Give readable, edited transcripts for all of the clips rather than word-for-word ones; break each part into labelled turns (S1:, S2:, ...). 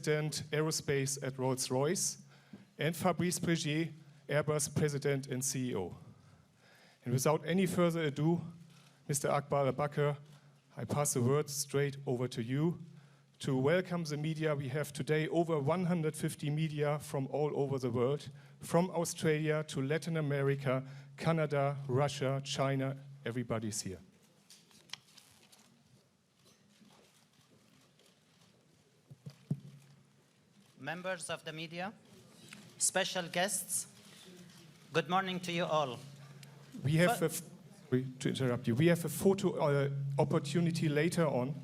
S1: President Aerospace at Rolls-Royce, and Fabrice Bregier, Airbus President and CEO. And without any further ado, Mr. Akbar Al-Bakr, I pass the word straight over to you to welcome the media. We have today over 150 media from all over the world, from Australia to Latin America, Canada, Russia, China, everybody's here.
S2: Members of the media, special guests, good morning to you all.
S1: We have sorry to interrupt you. We have a photo opportunity later on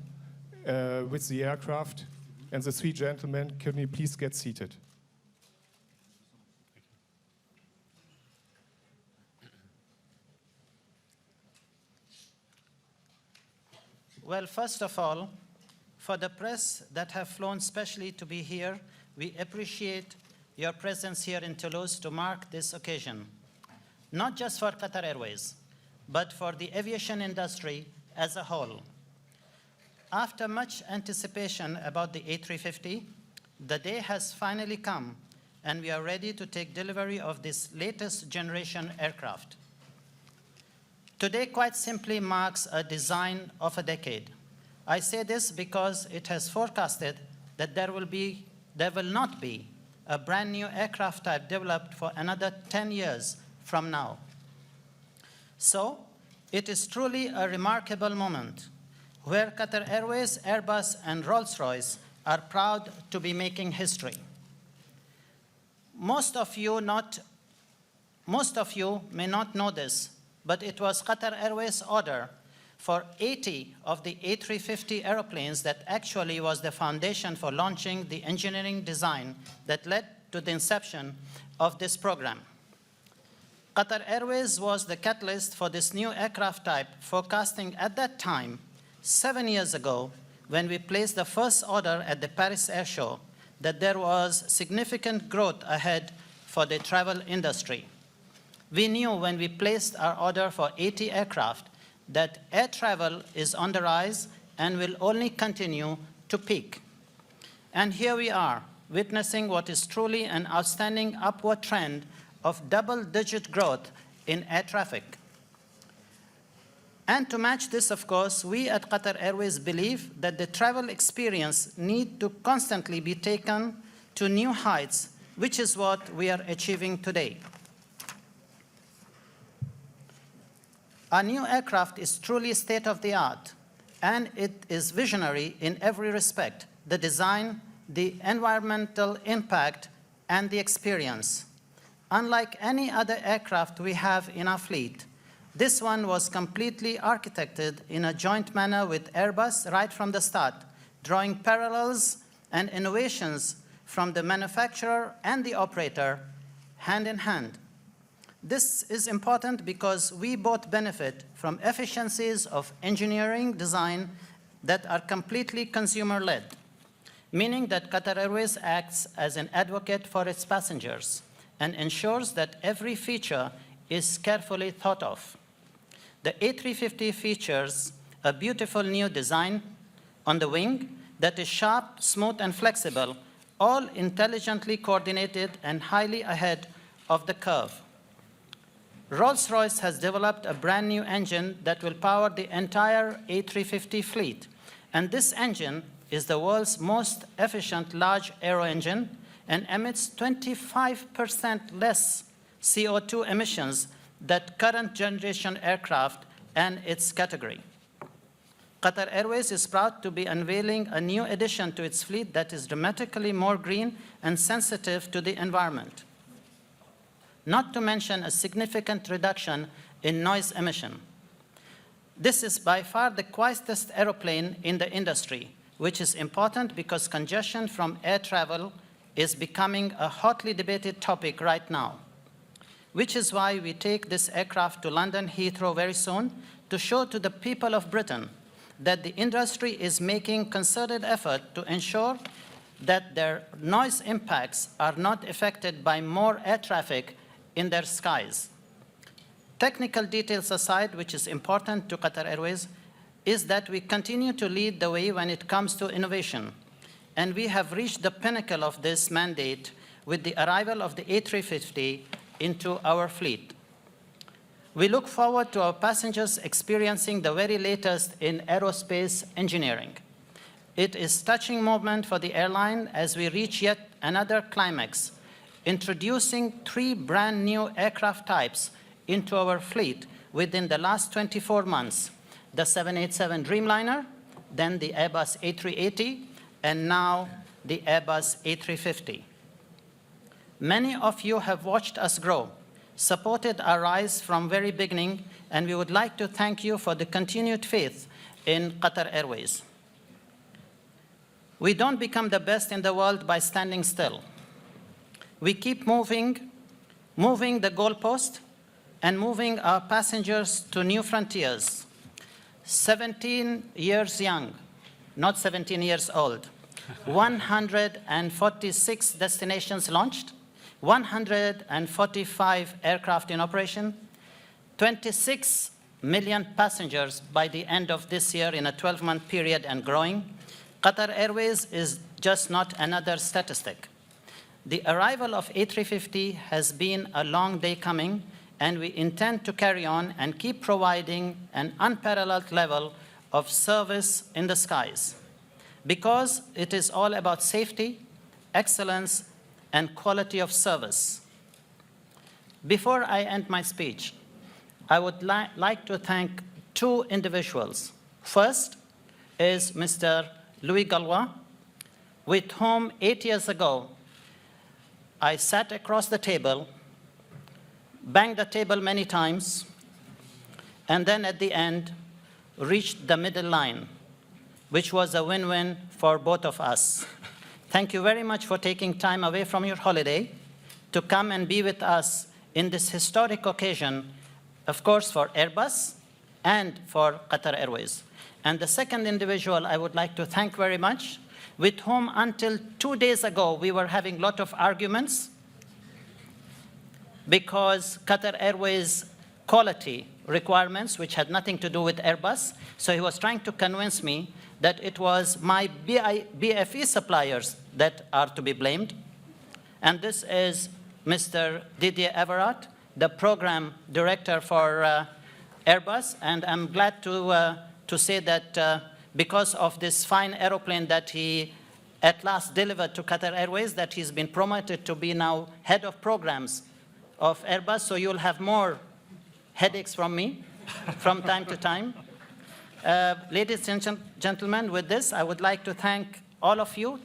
S1: with the aircraft and the three gentlemen. Can you please get seated?
S2: Well, first of all, for the press that have flown specially to be here, we appreciate your presence here in Toulouse to mark this occasion, not just for Qatar Airways, but for the aviation industry as a whole. After much anticipation about the A350, the day has finally come, and we are ready to take delivery of this latest generation aircraft. Today, quite simply, marks a design of a decade. I say this because it has forecasted that there will not be a brand new aircraft type developed for another 10 years from now. So, it is truly a remarkable moment where Qatar Airways, Airbus, and Rolls-Royce are proud to be making history. Most of you may not know this, but it was Qatar Airways' order for 80 of the A350 airplanes that actually was the foundation for launching the engineering design that led to the inception of this program. Qatar Airways was the catalyst for this new aircraft type, forecasting at that time, 7 years ago, when we placed the first order at the Paris Air Show, that there was significant growth ahead for the travel industry. We knew when we placed our order for 80 aircraft that air travel is on the rise and will only continue to peak. And here we are, witnessing what is truly an outstanding upward trend of double-digit growth in air traffic. And to match this, of course, we at Qatar Airways believe that the travel experience needs to constantly be taken to new heights, which is what we are achieving today. Our new aircraft is truly state-of-the-art, and it is visionary in every respect: the design, the environmental impact, and the experience. Unlike any other aircraft we have in our fleet, this one was completely architected in a joint manner with Airbus right from the start, drawing parallels and innovations from the manufacturer and the operator hand in hand. This is important because we both benefit from efficiencies of engineering design that are completely consumer-led, meaning that Qatar Airways acts as an advocate for its passengers and ensures that every feature is carefully thought of. The A350 features a beautiful new design on the wing that is sharp, smooth, and flexible, all intelligently coordinated and highly ahead of the curve. Rolls-Royce has developed a brand new engine that will power the entire A350 fleet, and this engine is the world's most efficient large aero engine and emits 25% less CO2 emissions than current generation aircraft and its category. Qatar Airways is proud to be unveiling a new addition to its fleet that is dramatically more green and sensitive to the environment, not to mention a significant reduction in noise emission. This is by far the quietest aeroplane in the industry, which is important because congestion from air travel is becoming a hotly debated topic right now, which is why we take this aircraft to London Heathrow very soon to show to the people of Britain that the industry is making concerted effort to ensure that their noise impacts are not affected by more air traffic in their skies. Technical details aside, which is important to Qatar Airways, is that we continue to lead the way when it comes to innovation. and we have reached the pinnacle of this mandate with the arrival of the A350 into our fleet. We look forward to our passengers experiencing the very latest in aerospace engineering. It is a touching moment for the airline as we reach yet another climax, introducing 3 brand new aircraft types into our fleet within the last 24 months, the 787 Dreamliner, then the Airbus A380, and now the Airbus A350. Many of you have watched us grow, supported our rise from very beginning, and we would like to thank you for the continued faith in Qatar Airways. We don't become the best in the world by standing still. We keep moving the goalpost and moving our passengers to new frontiers. 17 years young, not 17 years old. 146 destinations launched, 145 aircraft in operation, 26 million passengers by the end of this year in a 12-month period and growing. Qatar Airways is just not another statistic. The arrival of A350 has been a long day coming, and we intend to carry on and keep providing an unparalleled level of service in the skies, because it is all about safety, excellence, and quality of service. Before I end my speech, I would like to thank 2 individuals. First is Mr. Louis Gallois, with whom 8 years ago I sat across the table, banged the table many times, and then at the end reached the middle line, which was a win-win for both of us. Thank you very much for taking time away from your holiday to come and be with us in this historic occasion, of course, for Airbus and for Qatar Airways. And the second individual I would like to thank very much, with whom until 2 days ago we were having a lot of arguments because Qatar Airways quality requirements, which had nothing to do with Airbus. So he was trying to convince me that it was my BFE suppliers that are to be blamed. And this is Mr. Didier Everard, the program director for Airbus. And I'm glad to say that because of this fine aeroplane that he at last delivered to Qatar Airways, that he's been promoted to be now head of programs of Airbus. So you'll have more headaches from me from time to time. Ladies and gentlemen, with this, I would like to thank all of you,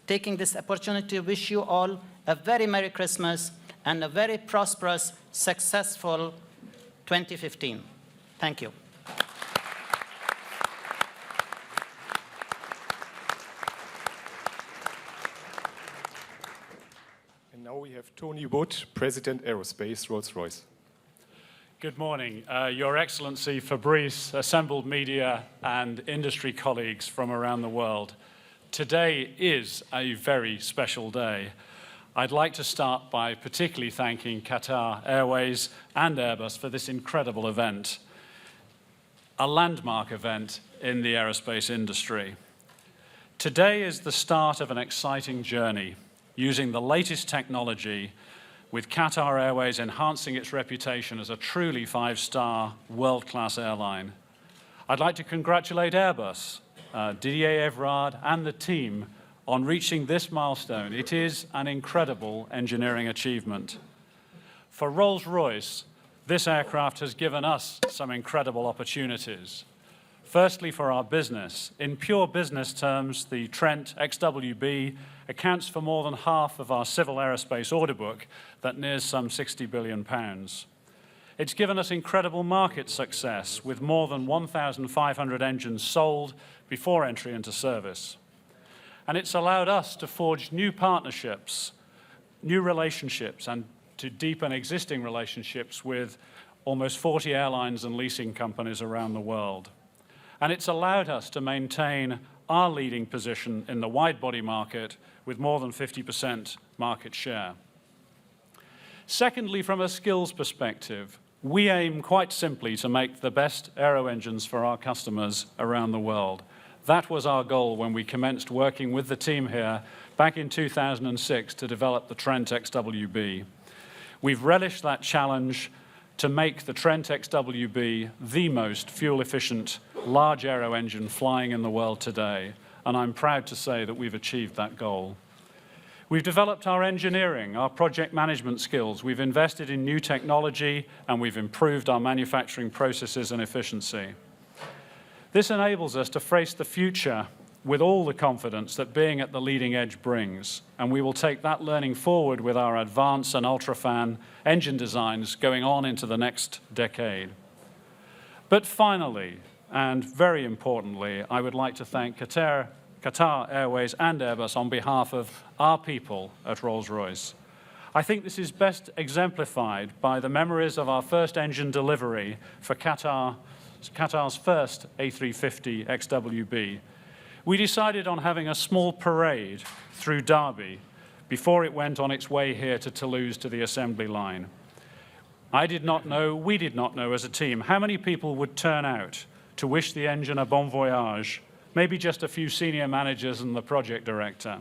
S2: taking this opportunity to wish you all a very Merry Christmas and a very prosperous, successful 2015. Thank you.
S1: And now we have Tony Wood, President Aerospace, Rolls-Royce.
S3: Good morning. Your Excellency, Fabrice, assembled media and industry colleagues from around the world. Today is a very special day. I'd like to start by particularly thanking Qatar Airways and Airbus for this incredible event, a landmark event in the aerospace industry. Today is the start of an exciting journey using the latest technology, with Qatar Airways enhancing its reputation as a truly 5-star world-class airline. I'd like to congratulate Airbus, Didier Everard, and the team on reaching this milestone. It is an incredible engineering achievement. For Rolls-Royce, this aircraft has given us some incredible opportunities. Firstly, for our business. In pure business terms, the Trent XWB accounts for more than half of our civil aerospace order book that nears some £60 billion. It's given us incredible market success, with more than 1,500 engines sold before entry into service. And it's allowed us to forge new partnerships, new relationships, and to deepen existing relationships with almost 40 airlines and leasing companies around the world. And it's allowed us to maintain our leading position in the widebody market with more than 50% market share. Secondly, from a skills perspective, we aim quite simply to make the best aero engines for our customers around the world. That was our goal when we commenced working with the team here back in 2006 to develop the Trent XWB. We've relished that challenge to make the Trent XWB the most fuel-efficient large aero engine flying in the world today, and I'm proud to say that we've achieved that goal. We've developed our engineering, our project management skills, we've invested in new technology, and we've improved our manufacturing processes and efficiency. This enables us to face the future with all the confidence that being at the leading edge brings, and we will take that learning forward with our advanced and ultrafan engine designs going on into the next decade. But finally, and very importantly, I would like to thank Qatar Airways and Airbus on behalf of our people at Rolls-Royce. I think this is best exemplified by the memories of our first engine delivery for Qatar's first A350 XWB. We decided on having a small parade through Derby before it went on its way here to Toulouse to the assembly line. I did not know, we did not know as a team, how many people would turn out to wish the engine a bon voyage, maybe just a few senior managers and the project director.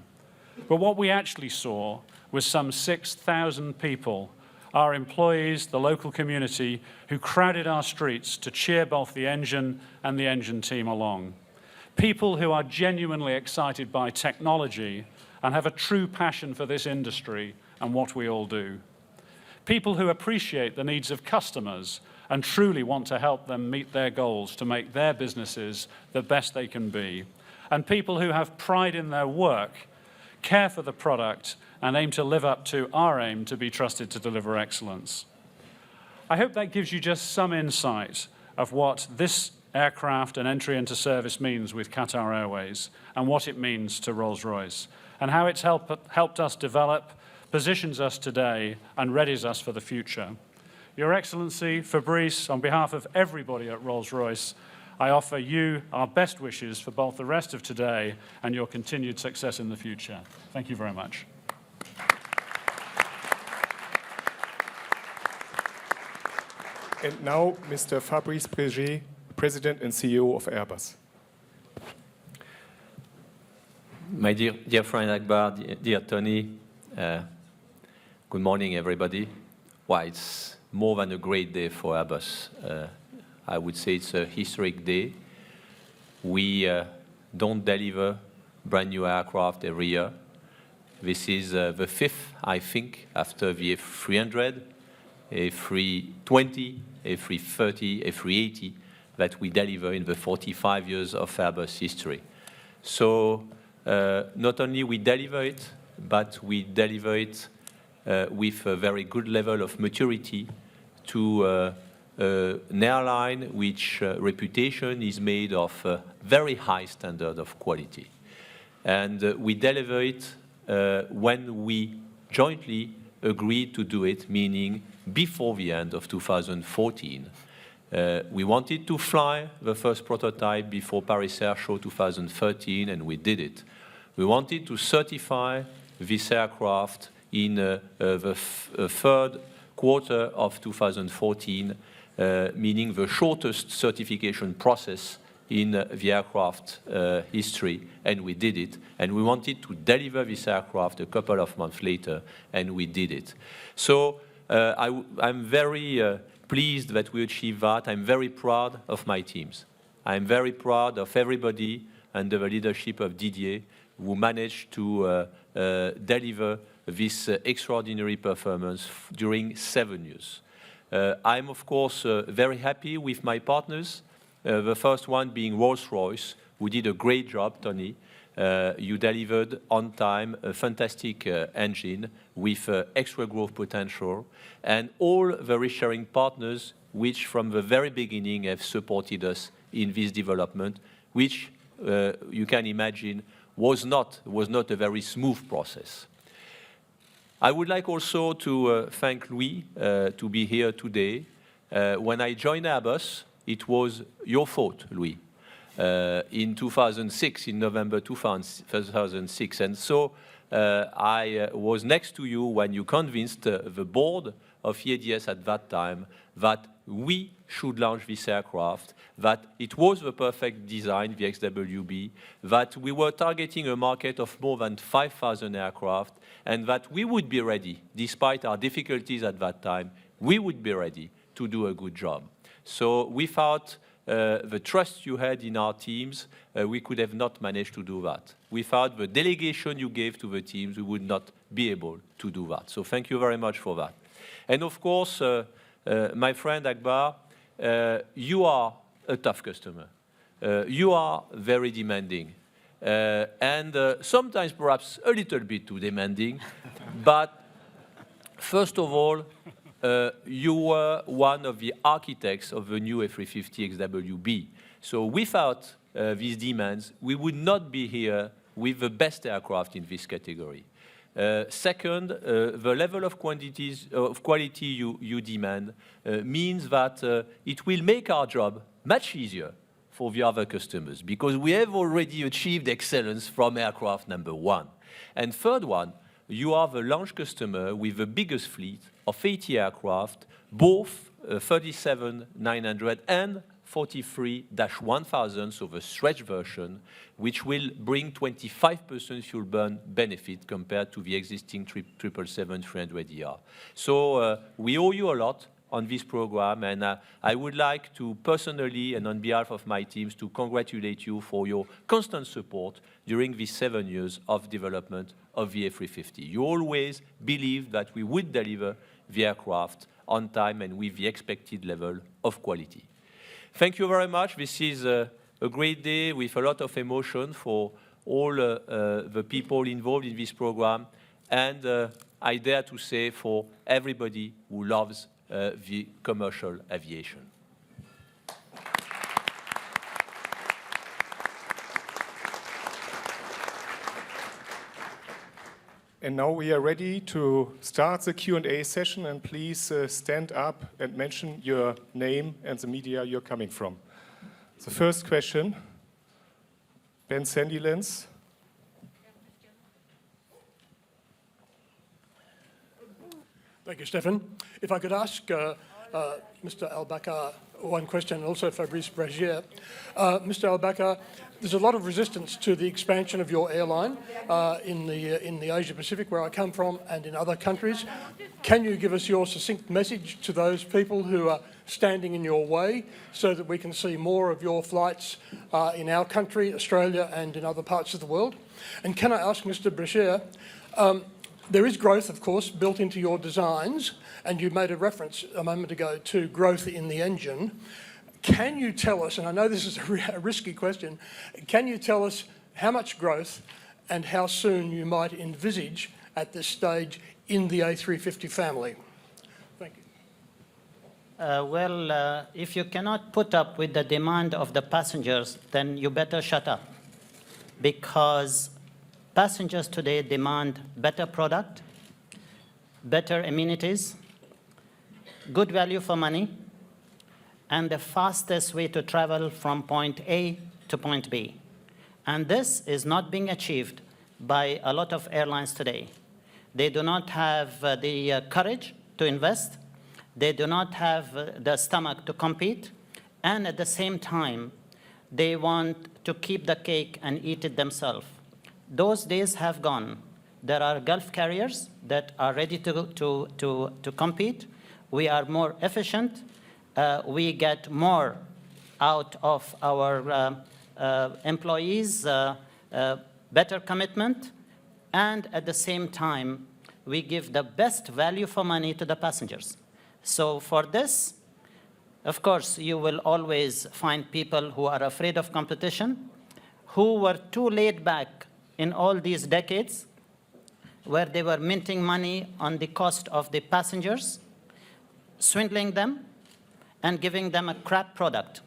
S3: But what we actually saw was some 6,000 people, our employees, the local community, who crowded our streets to cheer both the engine and the engine team along. People who are genuinely excited by technology and have a true passion for this industry and what we all do. People who appreciate the needs of customers and truly want to help them meet their goals to make their businesses the best they can be. And people who have pride in their work, care for the product, and aim to live up to our aim to be trusted to deliver excellence. I hope that gives you just some insight of what this aircraft and entry into service means with Qatar Airways and what it means to Rolls-Royce and how it's helped us develop, positions us today and readies us for the future. Your Excellency, Fabrice, on behalf of everybody at Rolls-Royce, I offer you our best wishes for both the rest of today and your continued success in the future. Thank you very much.
S1: And now, Mr. Fabrice Préget, President and CEO of Airbus.
S4: My dear friend Akbar, dear Tony, good morning, everybody. Well, it's more than a great day for Airbus. I would say it's a historic day. We don't deliver brand new aircraft every year. This is the fifth, I think, after the A300, A320, A330, A380 that we deliver in the 45 years of Airbus history. So not only we deliver it, but we deliver it with a very good level of maturity to an airline which reputation is made of a very high standard of quality. And we deliver it when we jointly agreed to do it, meaning before the end of 2014. We wanted to fly the first prototype before Paris Air Show 2013, and we did it. We wanted to certify this aircraft in the third quarter of 2014, meaning the shortest certification process in the aircraft history, and we did it. And we wanted to deliver this aircraft a couple of months later, and we did it. So I'm very pleased that we achieved that. I'm very proud of my teams. I'm very proud of everybody under the leadership of Didier who managed to deliver this extraordinary performance during 7 years. I'm, of course, very happy with my partners, the first one being Rolls-Royce, who did a great job, Tony. You delivered on time a fantastic engine with extra growth potential, and all the risk-sharing partners which from the very beginning have supported us in this development, which you can imagine was not a very smooth process. I would like also to thank Louis to be here today. When I joined Airbus, it was your fault, Louis. In 2006, in November 2006. And so I was next to you when you convinced the board of EADS at that time that we should launch this aircraft, that it was the perfect design, the XWB, that we were targeting a market of more than 5,000 aircraft, and that we would be ready, despite our difficulties at that time, we would be ready to do a good job. So without the trust you had in our teams, we could have not managed to do that. Without the delegation you gave to the teams, we would not be able to do that. So thank you very much for that. And of course, my friend Akbar, you are a tough customer. You are very demanding. And sometimes perhaps a little bit too demanding. But first of all, you were one of the architects of the new A350 XWB. So without these demands, we would not be here with the best aircraft in this category. Second, the level of quality you demand means that it will make our job much easier for the other customers, because we have already achieved excellence from aircraft number one. And third one, you are the launch customer with the biggest fleet of 80 aircraft, both 37-900 and 43-1000, so the stretch version, which will bring 25% fuel burn benefit compared to the existing 777-300ER. So we owe you a lot on this program, and I would like to personally and on behalf of my teams to congratulate you for your constant support during these 7 years of development of the A350. You always believed that we would deliver the aircraft on time and with the expected level of quality. Thank you very much. This is a great day with a lot of emotion for all the people involved in this program, and I dare to say for everybody who loves the commercial aviation.
S1: And now we are ready to start the Q&A session, and please stand up and mention your name and the media you're coming from. The first question, Ben Sandylens.
S5: Thank you, Stefan. If I could ask Mr. Al-Bakr one question, and also Fabrice Bregier. Mr. Al-Bakr, there's a lot of resistance to the expansion of your airline in the Asia-Pacific, where I come from, and in other countries. Can you give us your succinct message to those people who are standing in your way, so that we can see more of your flights in our country, Australia, and in other parts of the world? And can I ask Mr. Bregier, there is growth, of course, built into your designs, and you made a reference a moment ago to growth in the engine. Can you tell us, and I know this is a risky question, can you tell us how much growth and how soon you might envisage at this stage in the A350 family? Thank you.
S2: If you cannot put up with the demand of the passengers, then you better shut up, because passengers today demand better product, better amenities, good value for money, and the fastest way to travel from point A to point B. And this is not being achieved by a lot of airlines today. They do not have the courage to invest. They do not have the stomach to compete. And at the same time, they want to keep the cake and eat it themselves. Those days have gone. There are Gulf carriers that are ready to compete. We are more efficient. We get more out of our employees, better commitment, and at the same time, we give the best value for money to the passengers. So for this, of course, you will always find people who are afraid of competition, who were too laid back in all these decades, where they were minting money on the cost of the passengers, swindling them, and giving them a crap product.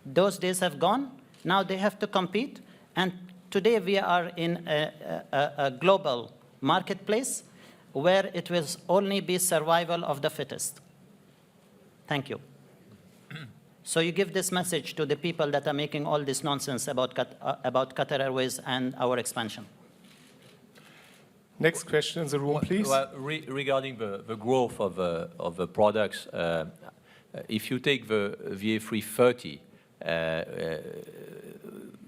S2: Those days have gone. Now they have to compete. And today we are in a global marketplace where it will only be survival of the fittest. Thank you. So you give this message to the people that are making all this nonsense about Qatar Airways and our expansion.
S1: Next question in the room, please.
S4: Well, regarding the growth of the products, If you take the A330,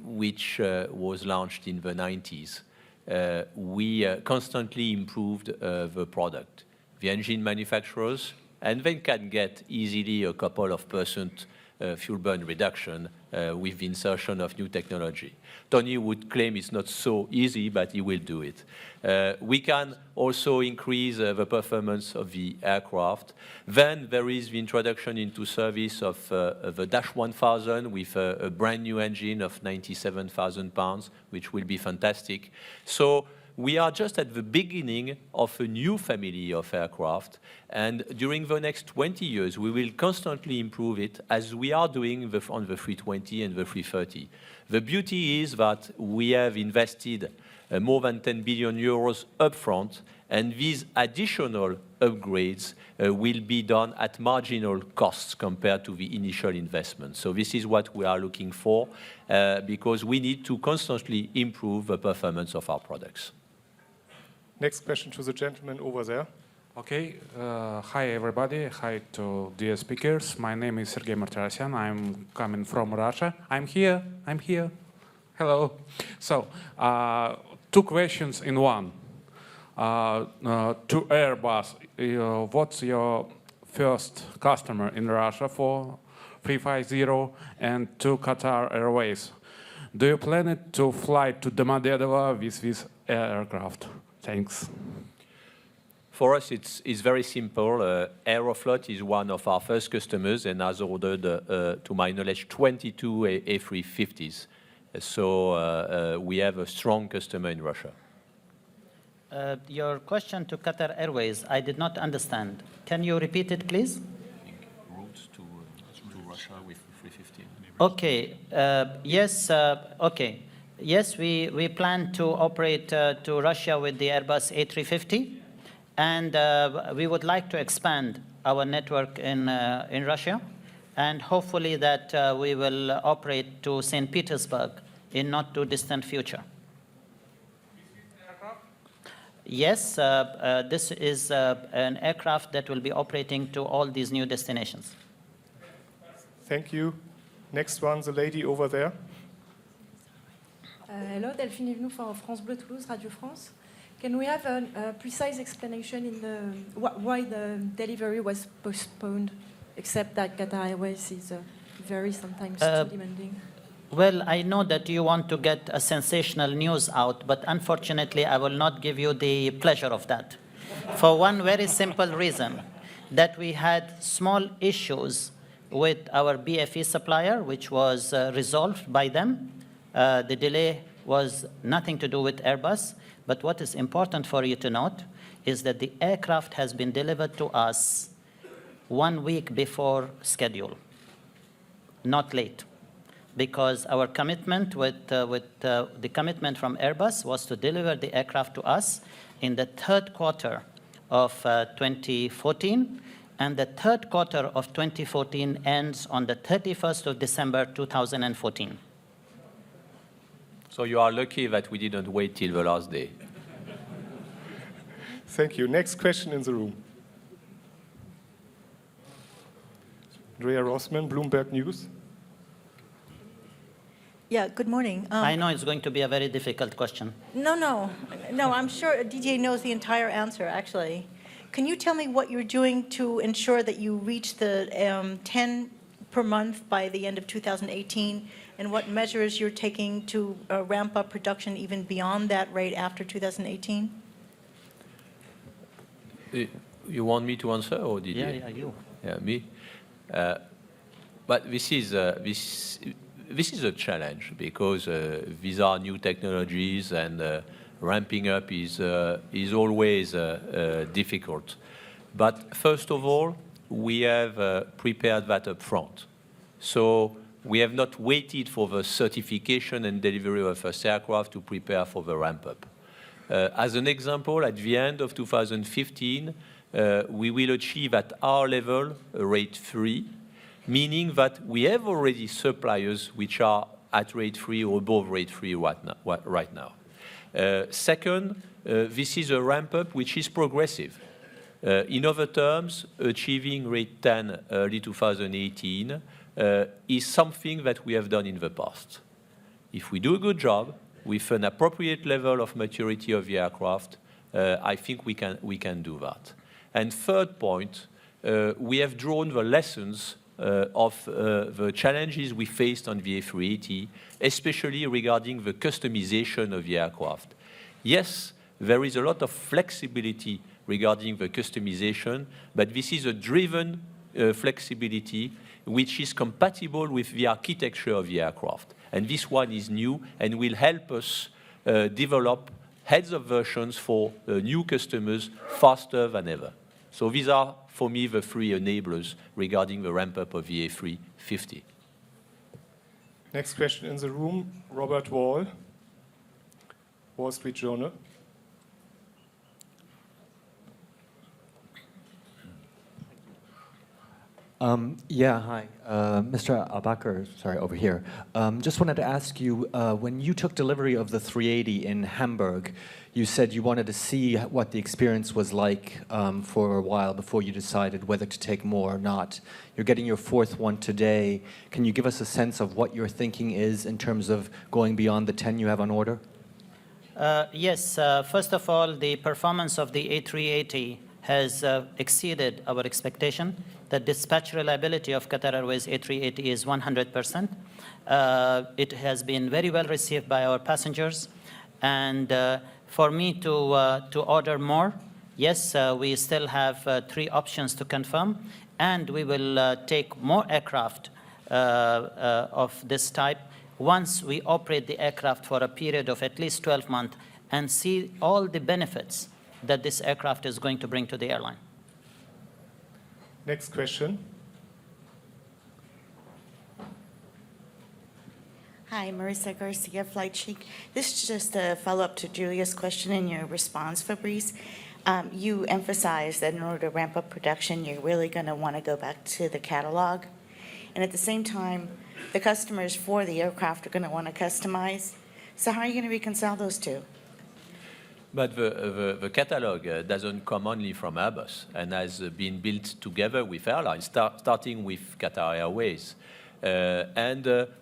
S4: which was launched in the 90s, we constantly improved the product. The engine manufacturers, and they can get easily a couple of % fuel burn reduction with the insertion of new technology. Tony would claim it's not so easy, but he will do it. We can also increase the performance of the aircraft. Then there is the introduction into service of the Dash 1000 with a brand new engine of 97,000 pounds, which will be fantastic. So we are just at the beginning of a new family of aircraft, and during the next 20 years, we will constantly improve it as we are doing on the 320 and the 330. The beauty is that we have invested more than 10 billion euros upfront, and these additional upgrades will be done at marginal costs compared to the initial investment. So this is what we are looking for, because we need to constantly improve the performance of our products.
S1: Next question to the gentleman over there.
S6: Okay. Hi, everybody. Hi to dear speakers. My name is Sergei Martirosyan. I'm coming from Russia. I'm here. Hello. So, 2 questions in one. To Airbus, what's your first customer in Russia for 350, and to Qatar Airways? Do you plan it to fly to Domodedovo with this aircraft? Thanks.
S4: For us, it's very simple. Aeroflot is one of our first customers and has ordered, to my knowledge, 22 A350s. So we have a strong customer in Russia.
S2: Your question to Qatar Airways, I did not understand. Can you repeat it, please?
S4: Routes to Russia with 350.
S2: Okay. Yes. Okay. Yes, we plan to operate to Russia with the Airbus A350, and we would like to expand our network in Russia, and hopefully that we will operate to St. Petersburg in not too distant future. Yes, this is an aircraft that will be operating to all these new destinations.
S1: Thank you. Next one, the lady over there.
S7: Hello, Delphine Evenou from France Bleu Toulouse, Radio France. Can we have a precise explanation in why the delivery was postponed, except that Qatar Airways is very sometimes too demanding?
S2: Well, I know that you want to get a sensational news out, but unfortunately, I will not give you the pleasure of that. For one very simple reason, that we had small issues with our BFE supplier, which was resolved by them. The delay was nothing to do with Airbus, but what is important for you to note is that the aircraft has been delivered to us 1 week before schedule, not late, because our commitment the commitment from Airbus was to deliver the aircraft to us in the 3rd quarter of 2014, and the 3rd quarter of 2014 ends on the 31st of December 2014.
S4: So you are lucky that we didn't wait till the last day.
S1: Thank you. Next question in the room. Andrea Rossman, Bloomberg News.
S8: Yeah, good morning.
S2: I know it's going to be a very difficult question.
S8: No, I'm sure DJ knows the entire answer, actually. Can you tell me what you're doing to ensure that you reach the 10 per month by the end of 2018, and what measures you're taking to ramp up production even beyond that rate after 2018?
S4: You want me to answer, or did
S2: Yeah, you.
S4: Yeah, me. But this is a challenge, because these are new technologies, and ramping up is always difficult. But first of all, we have prepared that up front. So we have not waited for the certification and delivery of first aircraft to prepare for the ramp-up. As an example, at the end of 2015, we will achieve at our level rate 3, meaning that we have already suppliers which are at rate 3 or above rate 3 right now. Second, this is a ramp-up which is progressive. In other terms, achieving rate 10 early 2018 is something that we have done in the past. If we do a good job with an appropriate level of maturity of the aircraft, I think we can do that. And third point, we have drawn the lessons of the challenges we faced on the A380, especially regarding the customization of the aircraft. Yes, there is a lot of flexibility regarding the customization, but this is a driven flexibility which is compatible with the architecture of the aircraft. And this one is new and will help us develop heads-up versions for new customers faster than ever. So these are, for me, the three enablers regarding the ramp-up of the A350.
S1: Next question in the room, Robert Wall, Wall Street Journal.
S9: Hi. Mr. Al-Bakr, sorry, over here. Just wanted to ask you, when you took delivery of the 380 in Hamburg, you said you wanted to see what the experience was like for a while before you decided whether to take more or not. You're getting your fourth one today. Can you give us a sense of what your thinking is in terms of going beyond the 10 you have on order?
S2: Yes. First of all, the performance of the A380 has exceeded our expectation. The dispatch reliability of Qatar Airways A380 is 100%. It has been very well received by our passengers. And for me to order more, yes, we still have 3 options to confirm. And we will take more aircraft of this type once we operate the aircraft for a period of at least 12 months and see all the benefits that this aircraft is going to bring to the airline.
S1: Next question.
S10: Hi, Marissa Garcia, Flight Chic. This is just a follow-up to Julia's question in your response, Fabrice. You emphasized that in order to ramp up production, you're really going to want to go back to the catalog. And at the same time, the customers for the aircraft are going to want to customize. So how are you going to reconcile those two?
S4: But the catalog doesn't come only from Airbus and has been built together with airlines, starting with Qatar Airways.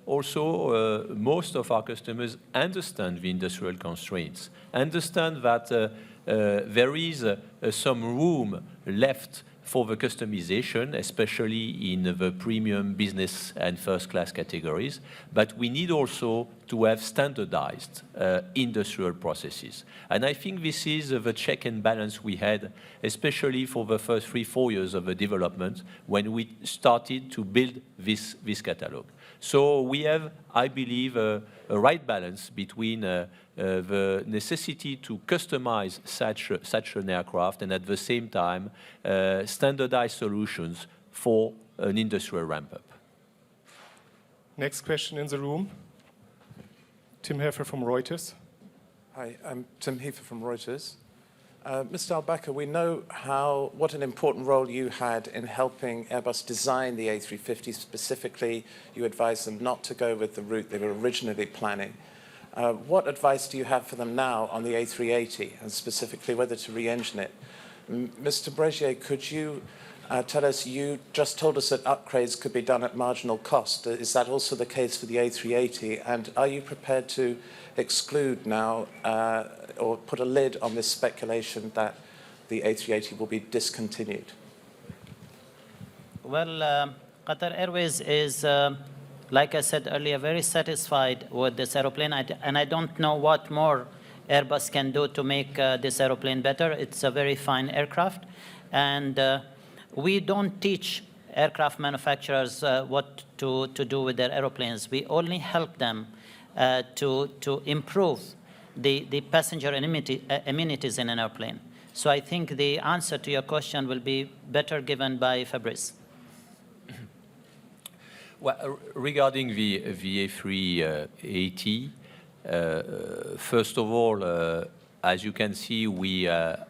S4: Also, most of our customers understand the industrial constraints, understand that there is some room left for the customization, especially in the premium business and first class categories. But we need also to have standardized industrial processes. And I think this is the check and balance we had, especially for the first 3-4 years of the development when we started to build this catalog. So we have, I believe, a right balance between the necessity to customize such an aircraft and at the same time standardized solutions for an industrial ramp-up.
S1: Next question in the room. Tim Heffer from Reuters.
S11: Hi, I'm Tim Heffer from Reuters. Mr. Al-Bakr, we know what an important role you had in helping Airbus design the A350. Specifically, you advised them not to go with the route they were originally planning. What advice do you have for them now on the A380, and specifically whether to re-engine it? Mr. Bregier, could you tell us, you just told us that upgrades could be done at marginal cost. Is that also the case for the A380? And are you prepared to exclude now or put a lid on this speculation that the A380 will be discontinued?
S2: Well, Qatar Airways is, like I said earlier, very satisfied with this aeroplane. And I don't know what more Airbus can do to make this aeroplane better. It's a very fine aircraft. And we don't teach aircraft manufacturers what to do with their aeroplanes. We only help them to improve the passenger amenities in an airplane. So I think the answer to your question will be better given by Fabrice.
S4: Well, regarding the A380, first of all, as you can see, we are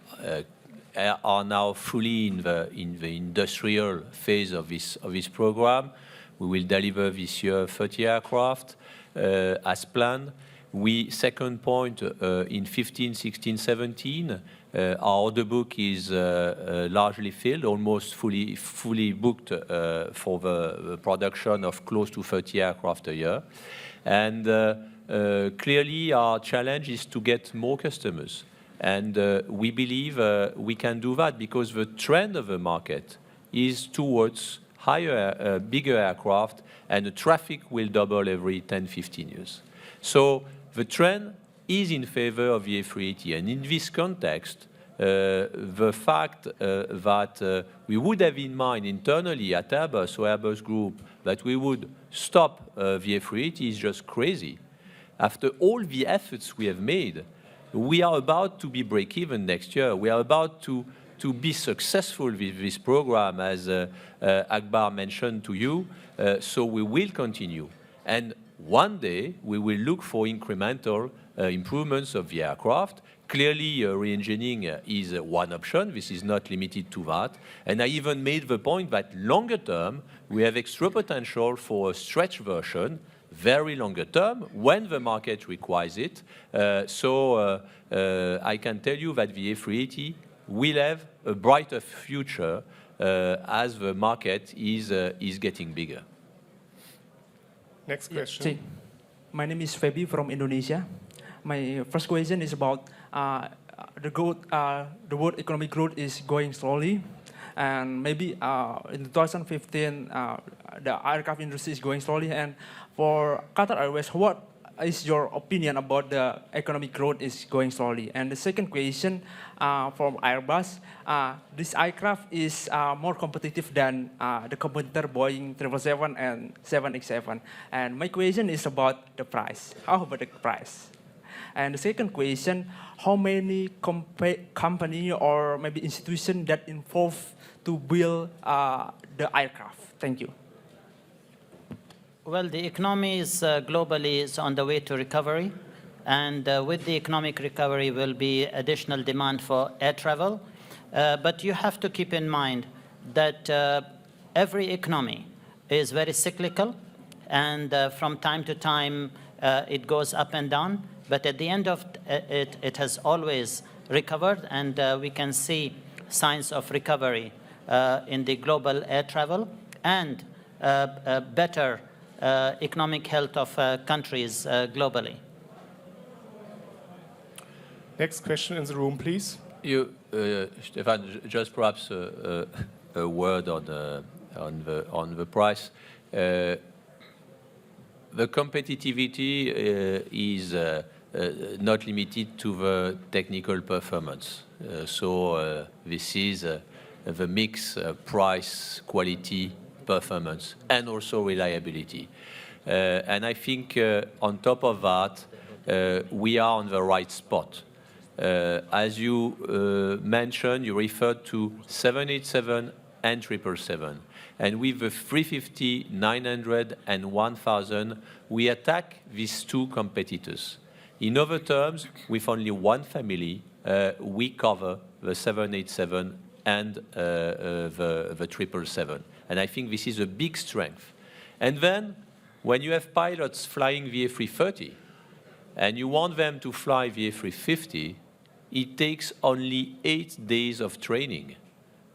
S4: now fully in the industrial phase of this program. We will deliver this year 30 aircraft as planned. Second point, in 15, 16, 17, Our order book is largely filled, almost fully booked for the production of close to 30 aircraft a year. And clearly, our challenge is to get more customers. And we believe we can do that because the trend of the market is towards higher, bigger aircraft, and the traffic will double every 10, 15 years. So the trend is in favor of the A380. And in this context, the fact that we would have in mind internally at Airbus or Airbus Group that we would stop the A380 is just crazy. After all the efforts we have made, we are about to be break-even next year. We are about to be successful with this program, as Akbar mentioned to you, so we will continue. And one day, we will look for incremental improvements of the aircraft. Clearly, re-engineering is one option. This is not limited to that. And I even made the point that longer term, we have extra potential for a stretch version, very longer term, when the market requires it. So I can tell you that the A380 will have a brighter future as the market is getting bigger.
S1: Next question.
S12: My name is Febi from Indonesia. My first question is about the growth. The world economic growth is going slowly, and maybe in 2015 the aircraft industry is going slowly. And for Qatar Airways, what is your opinion about the economic growth is going slowly? And the second question from Airbus, this aircraft is more competitive than the competitor Boeing 777 and 787. And my question is about the price. How about the price? And the second question, how many company or maybe institution that involved to build the aircraft? Thank you.
S2: Well, the economy is globally is on the way to recovery, and with the economic recovery will be additional demand for air travel. But you have to keep in mind that every economy is very cyclical, and from time to time it goes up and down. But at the end of it, it has always recovered, and we can see signs of recovery in the global air travel and better economic health of countries globally.
S1: Next question in the room, please.
S4: You, Stefan, just perhaps a word on the price. The competitivity is not limited to the technical performance. So this is the mix, price, quality, performance, and also reliability. And I think on top of that, we are on the right spot. As you mentioned, you referred to 787 and 777. And with the 350, 900, and 1000, we attack these two competitors. In other terms, with only one family, we cover the 787 and the 777. And I think this is a big strength. And then, when you have pilots flying the A330, and you want them to fly the A350, it takes only 8 days of training.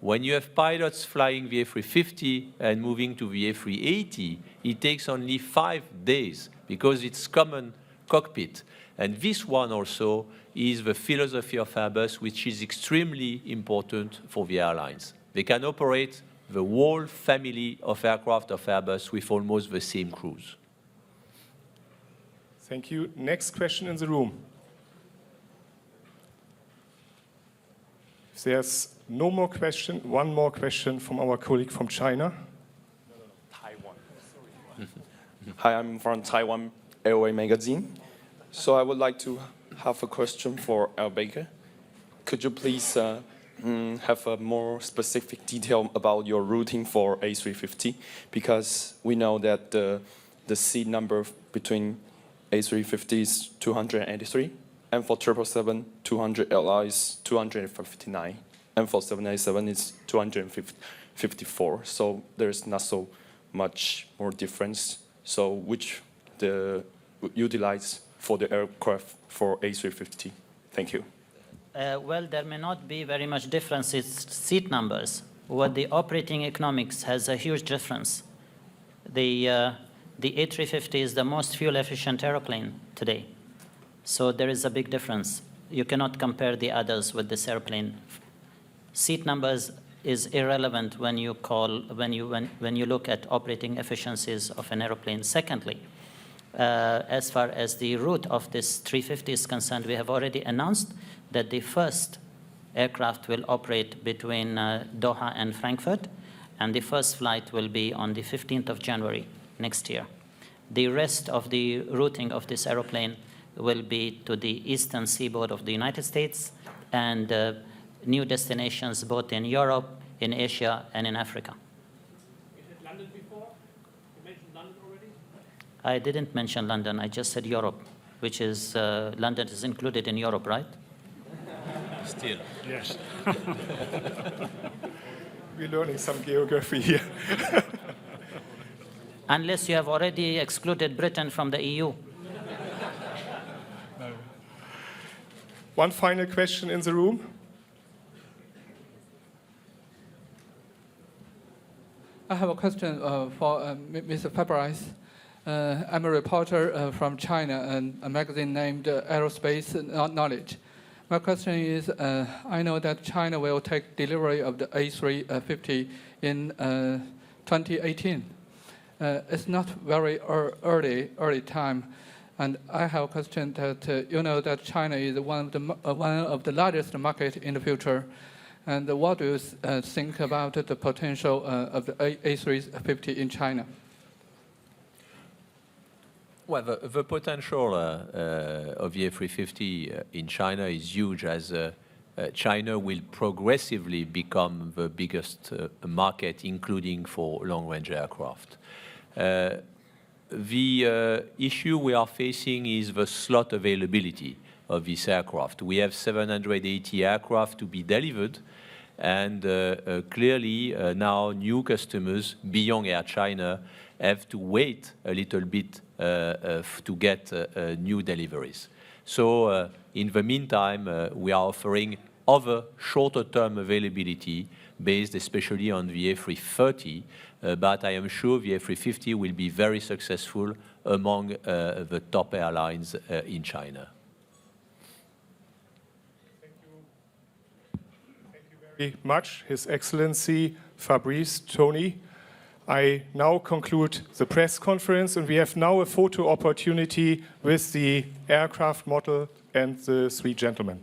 S4: When you have pilots flying the A350 and moving to the A380, it takes only 5 days because it's common cockpit. And this one also is the philosophy of Airbus, which is extremely important for the airlines. They can operate the whole family of aircraft of Airbus with almost the same crews.
S1: Thank you. Next question in the room. If there's no more question, one more question from our colleague from China.
S13: Taiwan. Hi, I'm from Taiwan Airway Magazine. So I would like to have a question for Al-Baker. Could you please have a more specific detail about your routing for A350? Because we know that the seat number between A350 is 283, and for 777, 200 LI is 259, and for 787 is 254. So there's not so much more difference. So which the utilize for the aircraft for A350? Thank you.
S2: Well, there may not be very much difference in seat numbers. What the operating economics has a huge difference. The A350 is the most fuel-efficient airplane today. So there is a big difference. You cannot compare the others with this airplane. Seat numbers is irrelevant when you look at operating efficiencies of an airplane. Secondly, as far as the route of this 350 is concerned, we have already announced that the first aircraft will operate between Doha and Frankfurt, and the first flight will be on the 15th of January next year. The rest of the routing of this aeroplane will be to the eastern seaboard of the United States and new destinations both in Europe, in Asia, and in Africa.
S6: You said London before? You mentioned London already?
S2: I didn't mention London. I just said Europe, which is, London is included in Europe, right?
S4: Still.
S3: Yes.
S1: We're learning some geography here.
S2: Unless you have already excluded Britain from the EU.
S1: One final question in the room.
S14: I have a question for Mr. Fabrice. I'm a reporter from China and a magazine named Aerospace Knowledge. My question is, I know that China will take delivery of the A350 in 2018. It's not very early time. And I have a question that you know that China is one of the largest market in the future. And what do you think about the potential of the A350 in China?
S4: Well, the potential of the A350 in China is huge, as China will progressively become the biggest market, including for long-range aircraft. The issue we are facing is the slot availability of this aircraft. We have 780 aircraft to be delivered, and clearly now new customers beyond Air China have to wait a little bit to get new deliveries. So in the meantime, we are offering other shorter-term availability based especially on the A330, but I am sure the A350 will be very successful among the top airlines in China.
S1: Thank you very much, His Excellency Fabrice Tony. I now conclude the press conference, and we have now a photo opportunity with the aircraft model and the three gentlemen.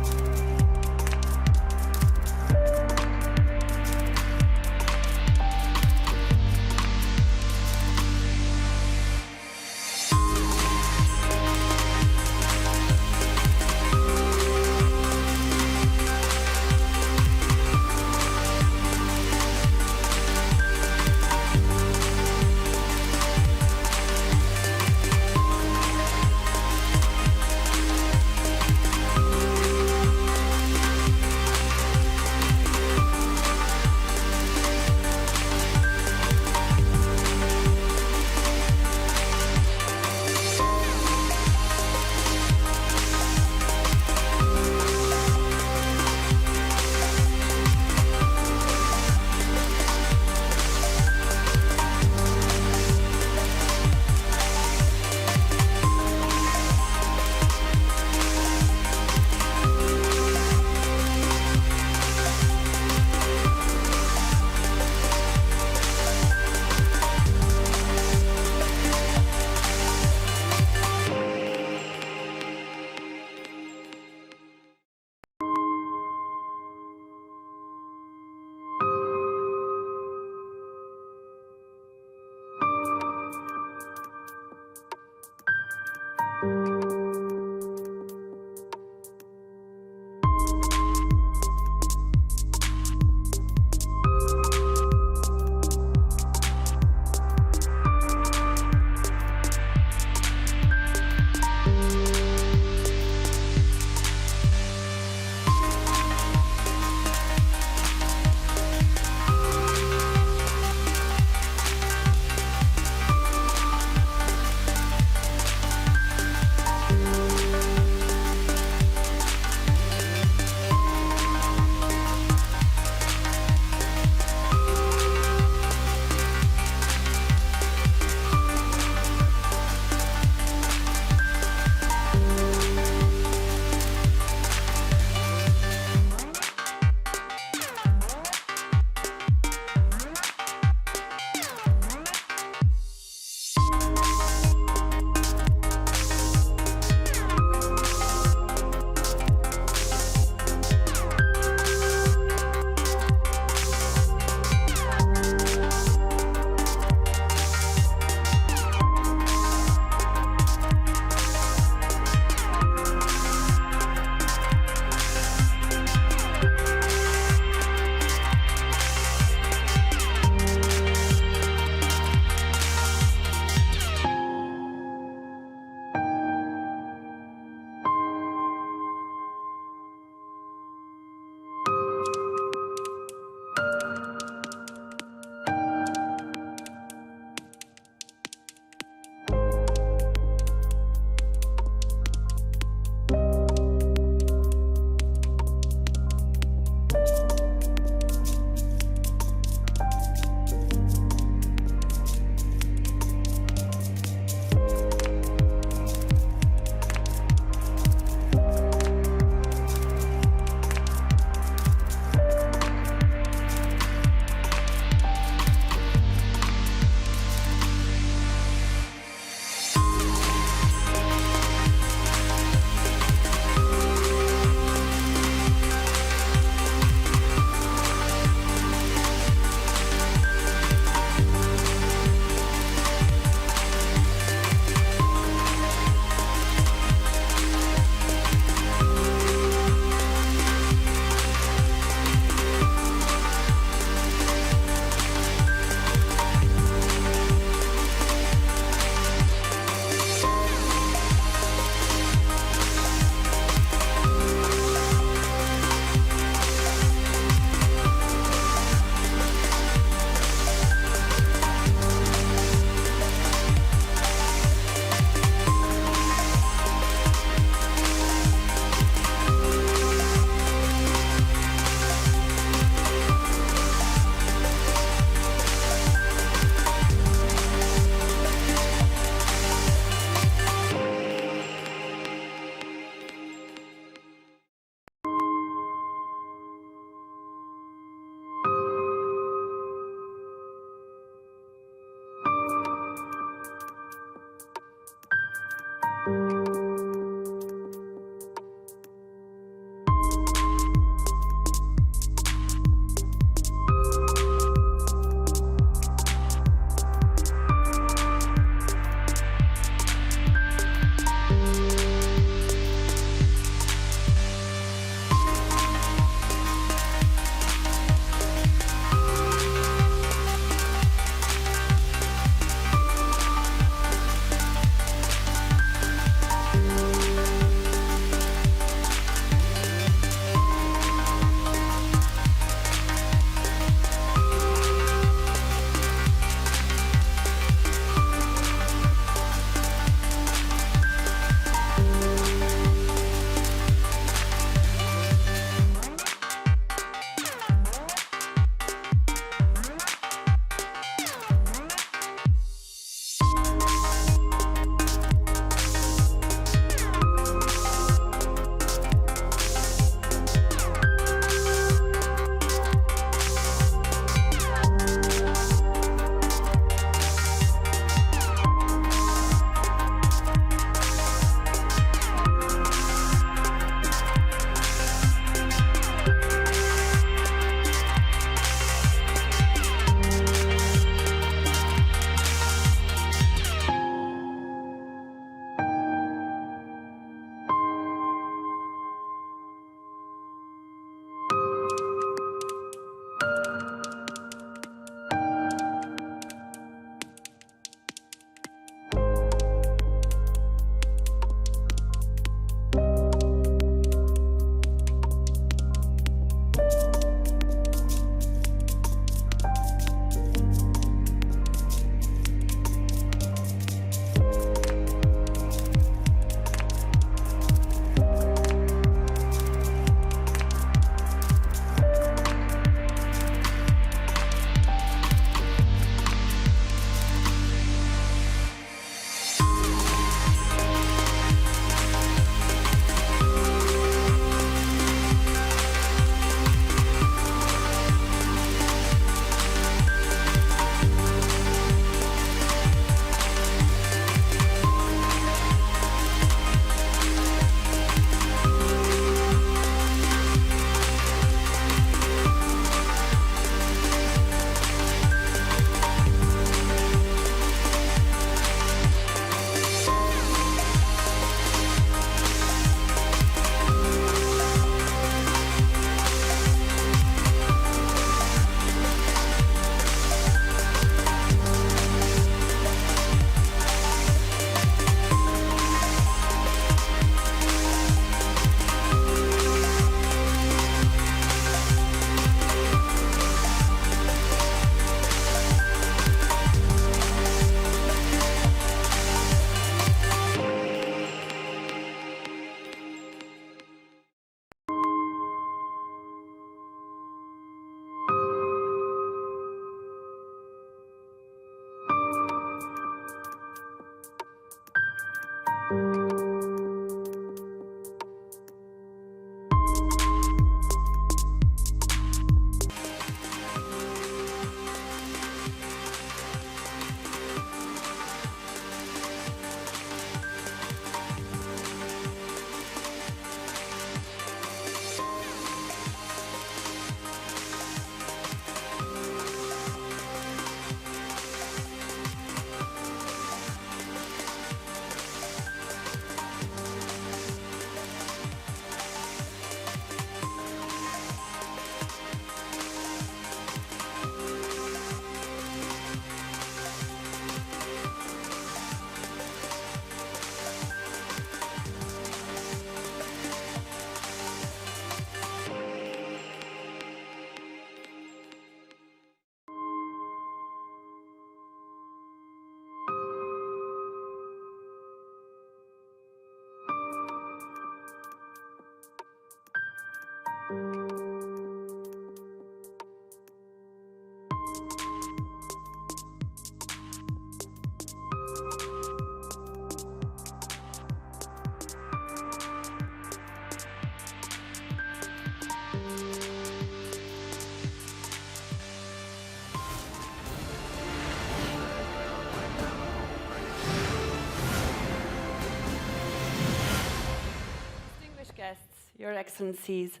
S15: Your Excellencies.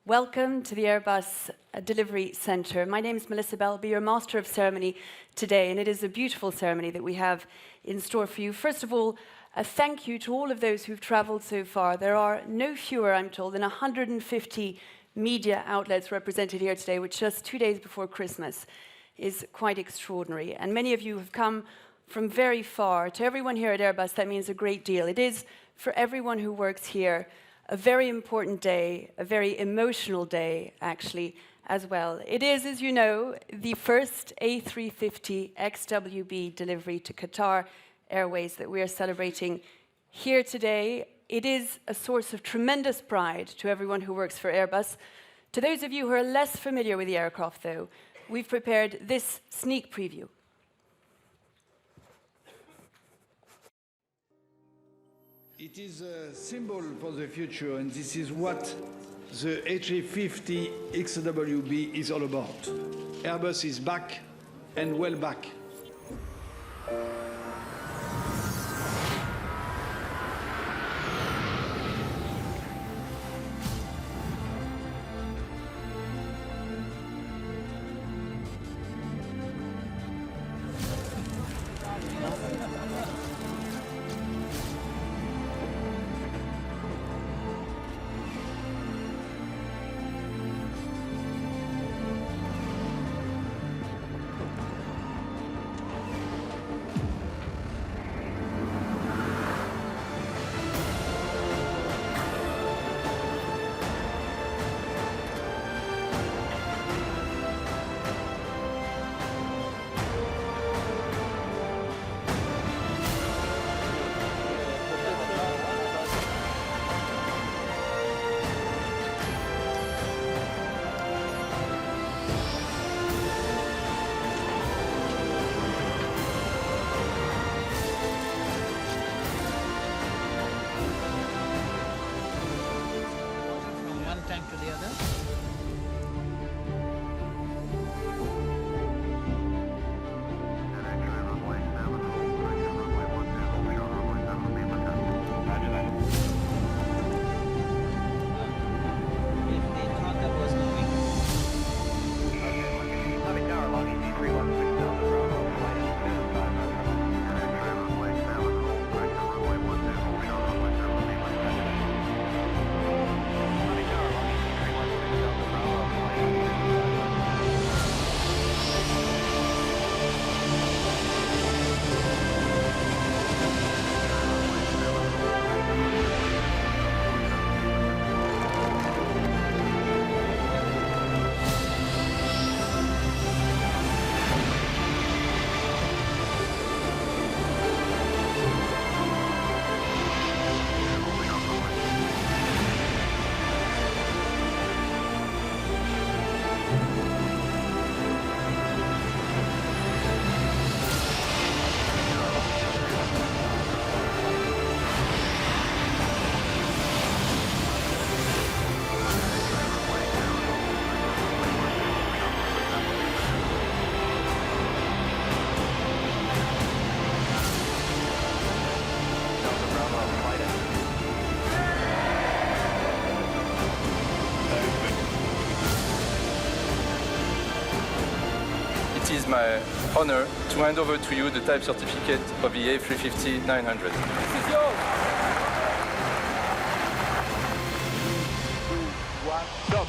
S15: Welcome to the Airbus Delivery Centre. My name is Melissa Bell. I'll be your Master of Ceremony today, and it is a beautiful ceremony that we have in store for you. First of all, a thank you to all of those who've travelled so far. There are no fewer, I'm told, than 150 media outlets represented here today, which just 2 days before Christmas is quite extraordinary. And many of you have come from very far. To everyone here at Airbus, that means a great deal. It is, for everyone who works here, a very important day, a very emotional day, actually, as well. It is, as you know, the first A350 XWB delivery to Qatar Airways that we are celebrating here today. It is a source of tremendous pride to everyone who works for Airbus. To those of you who are less familiar with the aircraft, though, we've prepared this sneak preview.
S16: It is a symbol for the future, and this is what the A350 XWB is all about. Airbus is back, and well back.
S13: It is my honor to hand over to you the type certificate of the A350-900.
S16: This is yours. 2, 1, stop.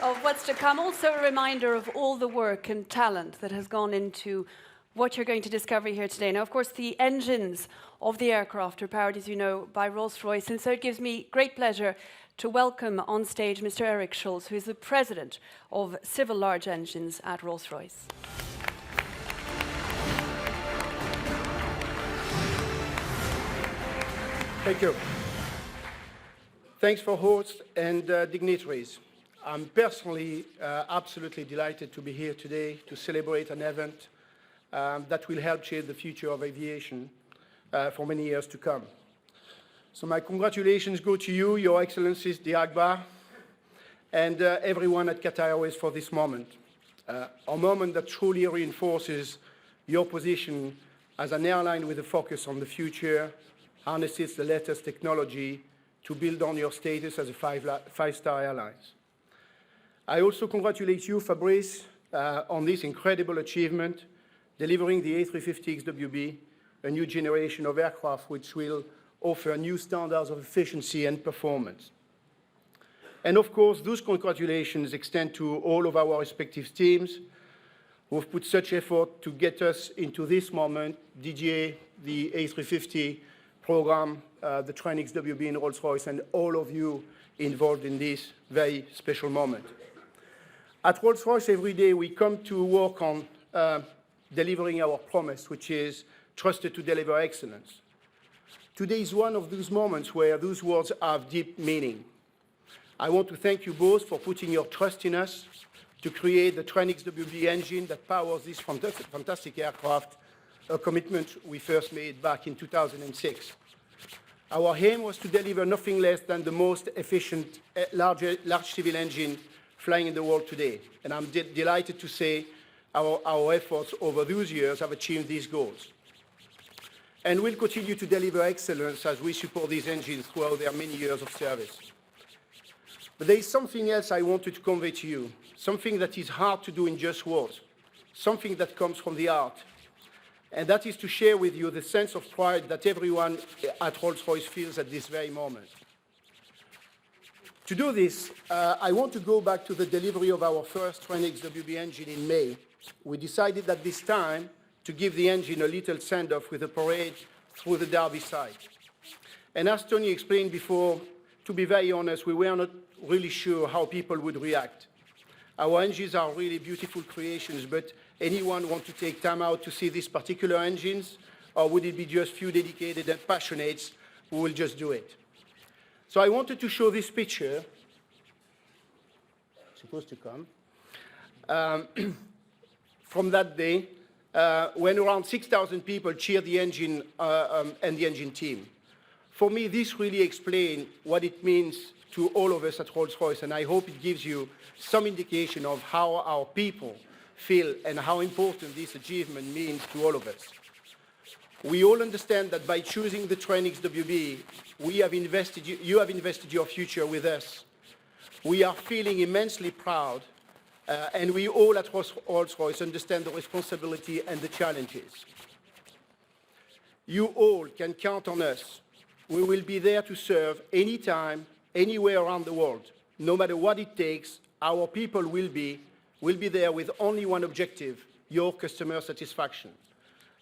S15: of what's to come. Also a reminder of all the work and talent that has gone into what you're going to discover here today. Now, of course, the engines of the aircraft are powered, as you know, by Rolls-Royce, and so it gives me great pleasure to welcome on stage Mr. Eric Schulz, who is the president of Civil Large Engines at Rolls-Royce.
S17: Thank you. Thanks for hosts and dignitaries. I'm personally absolutely delighted to be here today to celebrate an event that will help shape the future of aviation for many years to come. So my congratulations go to you, Your Excellencies, the Akbar, and everyone at Qatar Airways for this moment. A moment that truly reinforces your position as an airline with a focus on the future, harnesses the latest technology to build on your status as a five-star airline. I also congratulate you, Fabrice, on this incredible achievement, delivering the A350 XWB, a new generation of aircraft which will offer new standards of efficiency and performance. And of course, those congratulations extend to all of our respective teams who have put such effort to get us into this moment, Didier, the A350 program, the Trent XWB in Rolls-Royce, and all of you involved in this very special moment. At Rolls-Royce, every day we come to work on delivering our promise, which is trusted to deliver excellence. Today is one of those moments where those words have deep meaning. I want to thank you both for putting your trust in us to create the Trent XWB engine that powers this fantastic aircraft, a commitment we first made back in 2006. Our aim was to deliver nothing less than the most efficient large civil engine flying in the world today. And I'm delighted to say our efforts over those years have achieved these goals. And we'll continue to deliver excellence as we support these engines throughout their many years of service. But there is something else I wanted to convey to you, something that is hard to do in just words, something that comes from the heart. And that is to share with you the sense of pride that everyone at Rolls-Royce feels at this very moment. To do this, I want to go back to the delivery of our first Trent XWB engine in May. We decided at this time to give the engine a little send-off with a parade through the Derby side. And as Tony explained before, to be very honest, we were not really sure how people would react. Our engines are really beautiful creations, but anyone want to take time out to see these particular engines, or would it be just few dedicated and passionates who will just do it? So I wanted to show this picture, supposed to come, from that day, when around 6,000 people cheered the engine and the engine team. For me, this really explains what it means to all of us at Rolls-Royce, and I hope it gives you some indication of how our people feel and how important this achievement means to all of us. We all understand that by choosing the Trent XWB, you have invested your future with us. We are feeling immensely proud, and we all at Rolls-Royce understand the responsibility and the challenges. You all can count on us. We will be there to serve anytime, anywhere around the world. No matter what it takes, our people will be there with only one objective, your customer satisfaction.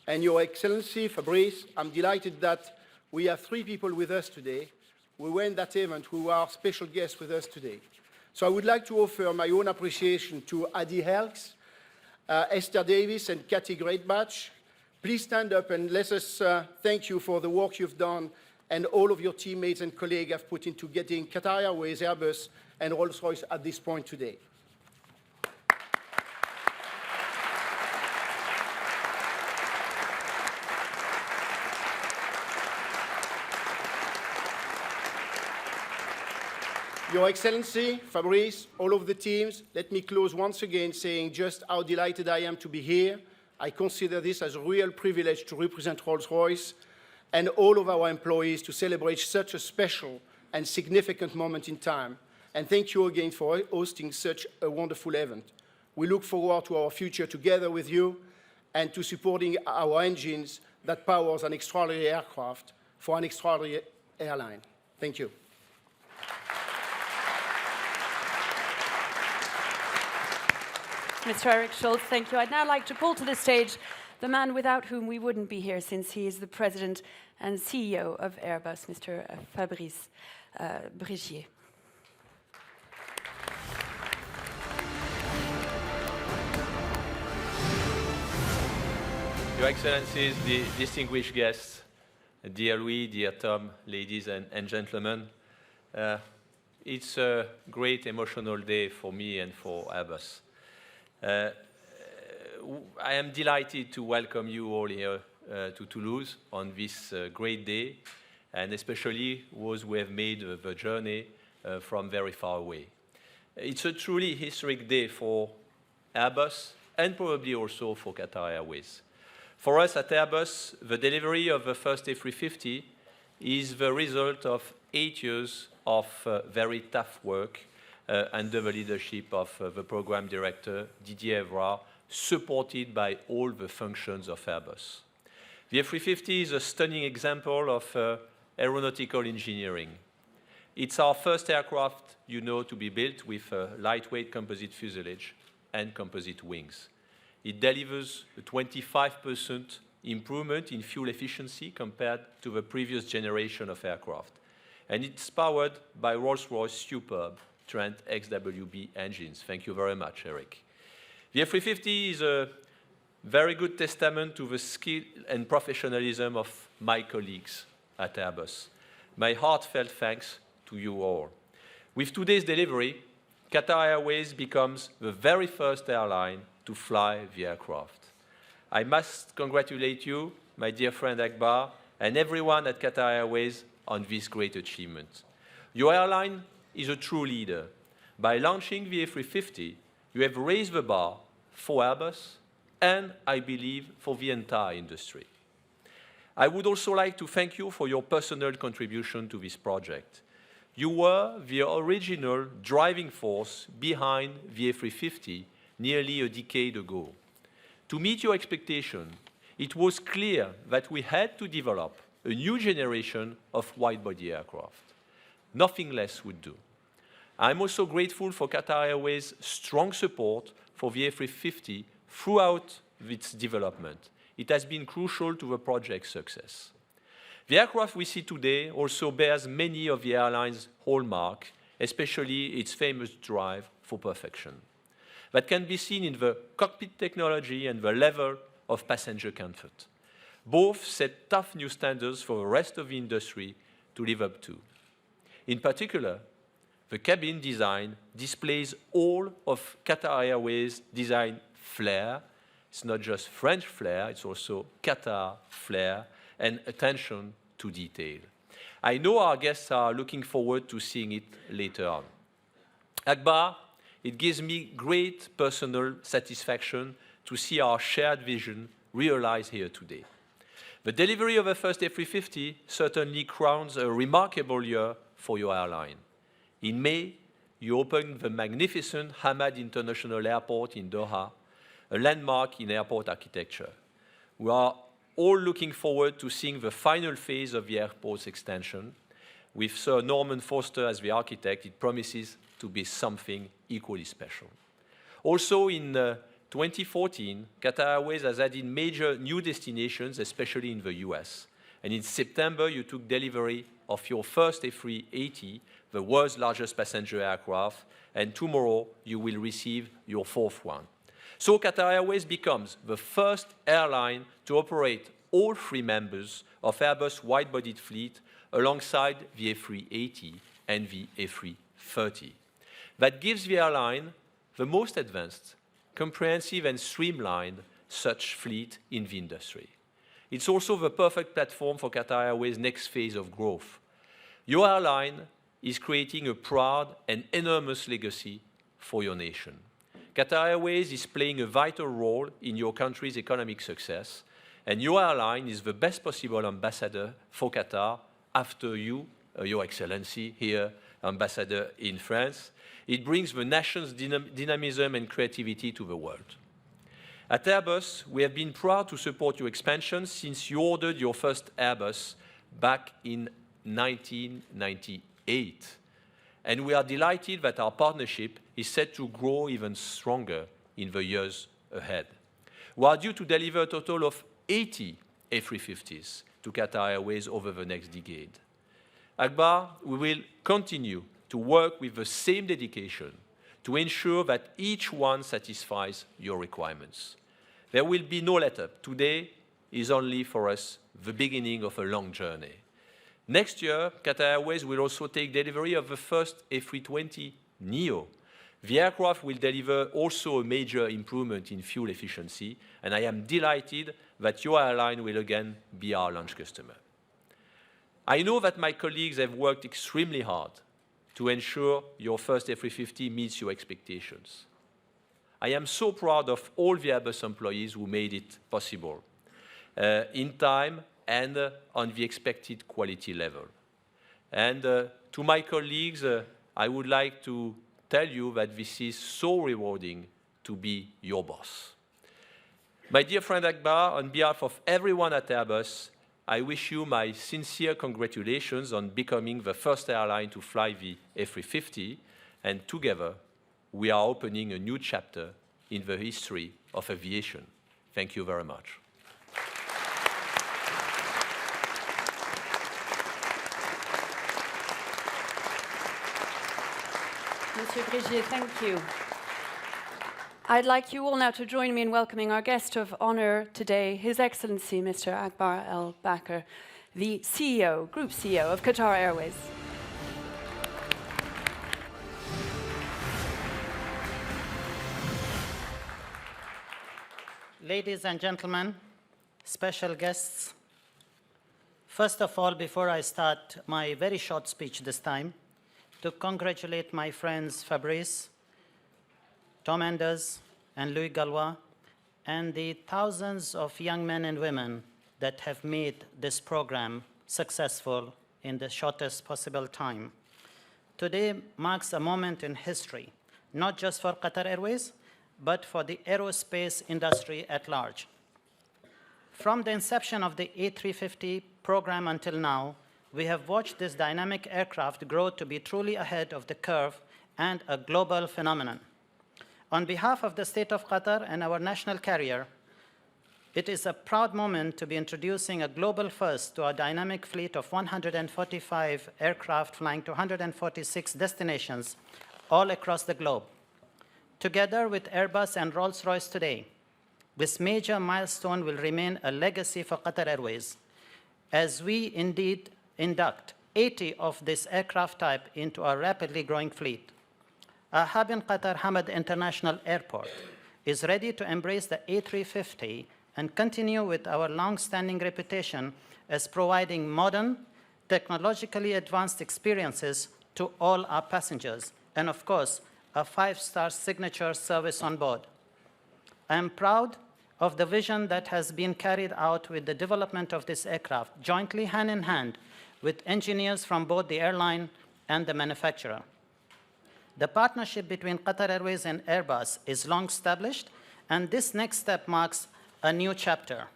S17: And Your Excellency, Fabrice, I'm delighted that we have 3 people with us today who were in that event, who are special guests with us today. So I would like to offer my own appreciation to Adi Helks, Esther Davis, and Kathy Greatbatch. Please stand up and let us thank you for the work you've done and all of your teammates and colleagues have put into getting Qatar Airways, Airbus, and Rolls-Royce at this point today. Your Excellency, Fabrice, all of the teams, let me close once again saying just how delighted I am to be here. I consider this as a real privilege to represent Rolls-Royce and all of our employees to celebrate such a special and significant moment in time. And thank you again for hosting such a wonderful event. We look forward to our future together with you and to supporting our engines that powers an extraordinary aircraft for an extraordinary airline. Thank you.
S15: Mr. Eric Schultz. Thank you. I'd now like to call to the stage the man without whom we wouldn't be here, since he is the president and CEO of Airbus, Mr. Fabrice Bregier.
S4: Your Excellencies, the distinguished guests, dear Louis, dear Tom, ladies and gentlemen, it's a great emotional day for me and for Airbus. I am delighted to welcome you all here to Toulouse on this great day, and especially those who have made the journey from very far away. It's a truly historic day for Airbus and probably also for Qatar Airways. For us at Airbus, the delivery of the first A350 is the result of 8 years of very tough work under the leadership of the program director, Didier Evra, supported by all the functions of Airbus. The A350 is a stunning example of aeronautical engineering. It's our first aircraft, you know, to be built with a lightweight composite fuselage and composite wings. It delivers a 25% improvement in fuel efficiency compared to the previous generation of aircraft. And it's powered by Rolls-Royce superb Trent XWB engines. Thank you very much, Eric. The A350 is a very good testament to the skill and professionalism of my colleagues at Airbus. My heartfelt thanks to you all. With today's delivery, Qatar Airways becomes the very first airline to fly the aircraft. I must congratulate you, my dear friend Akbar, and everyone at Qatar Airways on this great achievement. Your airline is a true leader. By launching the A350, you have raised the bar for Airbus and, I believe, for the entire industry. I would also like to thank you for your personal contribution to this project. You were the original driving force behind the A350 nearly a decade ago. To meet your expectation, it was clear that we had to develop a new generation of wide-body aircraft. Nothing less would do. I'm also grateful for Qatar Airways' strong support for the A350 throughout its development. It has been crucial to the project's success. The aircraft we see today also bears many of the airline's hallmarks, especially its famous drive for perfection. That can be seen in the cockpit technology and the level of passenger comfort. Both set tough new standards for the rest of the industry to live up to. In particular, the cabin design displays all of Qatar Airways' design flair. It's not just French flair, it's also Qatar flair and attention to detail. I know our guests are looking forward to seeing it later on. Akbar, it gives me great personal satisfaction to see our shared vision realized here today. The delivery of the first A350 certainly crowns a remarkable year for your airline. In May, you opened the magnificent Hamad International Airport in Doha, a landmark in airport architecture. We are all looking forward to seeing the final phase of the airport's extension. With Sir Norman Foster as the architect, it promises to be something equally special. Also in 2014, Qatar Airways has added major new destinations, especially in the US. And in September, you took delivery of your first A380, the world's largest passenger aircraft, and tomorrow you will receive your fourth one. So Qatar Airways becomes the first airline to operate all three members of Airbus wide-bodied fleet alongside the A380 and the A330. That gives the airline the most advanced, comprehensive and streamlined such fleet in the industry. It's also the perfect platform for Qatar Airways' next phase of growth. Your airline is creating a proud and enormous legacy for your nation. Qatar Airways is playing a vital role in your country's economic success, and your airline is the best possible ambassador for Qatar after you, Your Excellency, here, ambassador in France. It brings the nation's dynamism and creativity to the world. At Airbus, we have been proud to support your expansion since you ordered your first Airbus back in 1998. And we are delighted that our partnership is set to grow even stronger in the years ahead. We are due to deliver a total of 80 A350s to Qatar Airways over the next decade. Akbar, we will continue to work with the same dedication to ensure that each one satisfies your requirements. There will be no let-up. Today is only for us the beginning of a long journey. Next year, Qatar Airways will also take delivery of the first A320neo. The aircraft will deliver also a major improvement in fuel efficiency, and I am delighted that your airline will again be our launch customer. I know that my colleagues have worked extremely hard to ensure your first A350 meets your expectations. I am so proud of all the Airbus employees who made it possible in time and on the expected quality level. And to my colleagues, I would like to tell you that this is so rewarding to be your boss. My dear friend Akbar, on behalf of everyone at Airbus, I wish you my sincere congratulations on becoming the first airline to fly the A350, and together we are opening a new chapter in the history of aviation. Thank you very much.
S15: Monsieur Brigier, thank you. I'd like you all now to join me in welcoming our guest of honor today, His Excellency Mr. Akbar Al-Bakr, the CEO, Group CEO of Qatar Airways.
S2: Ladies and gentlemen, special guests, first of all, before I start my very short speech this time, to congratulate my friends Fabrice, Tom Enders, and Louis Gallois, and the thousands of young men and women that have made this program successful in the shortest possible time. Today marks a moment in history, not just for Qatar Airways, but for the aerospace industry at large. From the inception of the A350 program until now, we have watched this dynamic aircraft grow to be truly ahead of the curve and a global phenomenon. On behalf of the State of Qatar and our national carrier, it is a proud moment to be introducing a global first to our dynamic fleet of 145 aircraft flying to 146 destinations all across the globe. Together with Airbus and Rolls-Royce today, this major milestone will remain a legacy for Qatar Airways, as we indeed induct 80 of this aircraft type into our rapidly growing fleet. Our hub in Qatar, Hamad International Airport, is ready to embrace the A350 and continue with our long-standing reputation as providing modern, technologically advanced experiences to all our passengers, and of course, a 5-star signature service on board. I am proud of the vision that has been carried out with the development of this aircraft, jointly hand in hand with engineers from both the airline and the manufacturer. The partnership between Qatar Airways and Airbus is long established, and this next step marks a new chapter.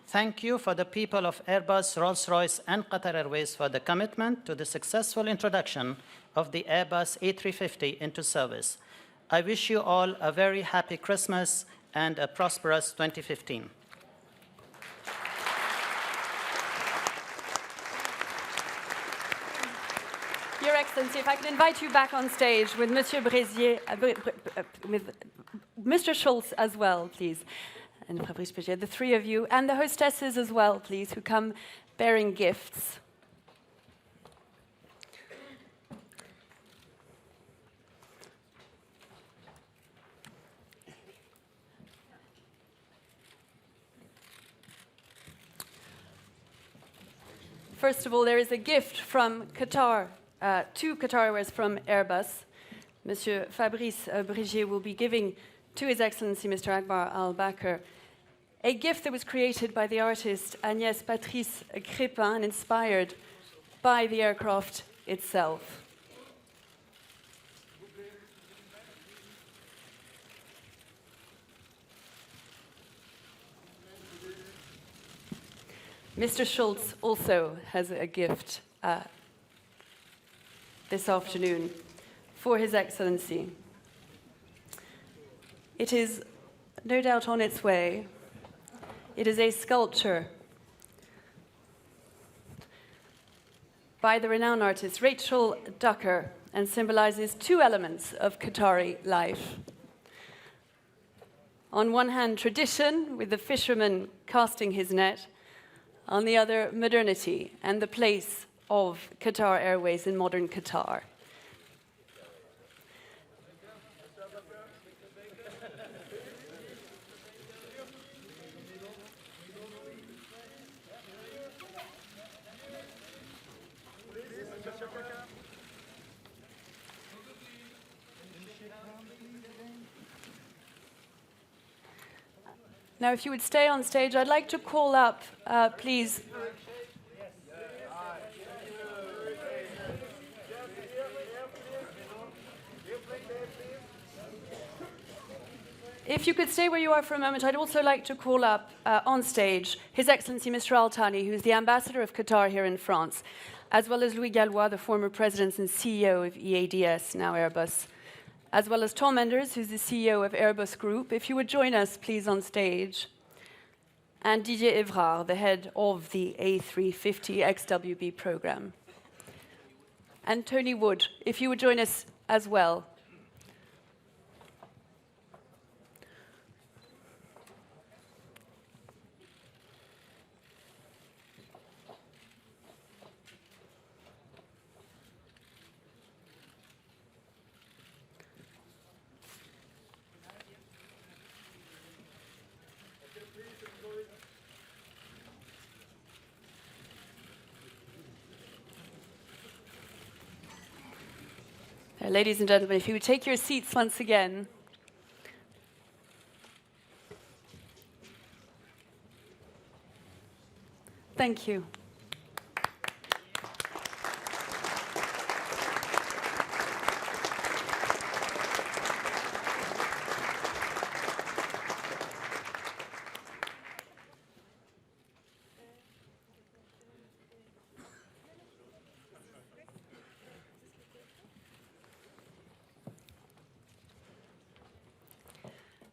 S2: Thank you for the people of Airbus, Rolls-Royce, and Qatar Airways for the commitment to the successful introduction of the Airbus A350 into service. I wish you all a very happy Christmas and a prosperous 2015.
S15: Your Excellency, if I could invite you back on stage with Monsieur Brigier, with Mr. Schulz as well, please, and Fabrice Brigier, the three of you, and the hostesses as well, please, who come bearing gifts. First of all, there is a gift from Qatar, to Qatar Airways from Airbus. Monsieur Fabrice Brigier will be giving to His Excellency Mr. Akbar Al-Bakr a gift that was created by the artist Agnès Patrice Crépin and inspired by the aircraft itself. Mr. Schulz also has a gift this afternoon for His Excellency. It is no doubt on its way. It is a sculpture by the renowned artist Rachel Ducker and symbolizes two elements of Qatari life. On one hand, tradition, with the fisherman casting his net. On the other, modernity and the place of Qatar Airways in modern Qatar. Now, if you would stay on stage, I'd like to call up, please. If you could stay where you are for a moment, I'd also like to call up on stage His Excellency Mr. Al Thani, who's the ambassador of Qatar here in France, as well as Louis Gallois, the former president and CEO of EADS, now Airbus, as well as Tom Enders, who's the CEO of Airbus Group. If you would join us, please, on stage. And Didier Evrard, the head of the A350 XWB program. And Tony Wood, if you would join us as well. Ladies and gentlemen, if you would take your seats once again. Thank you.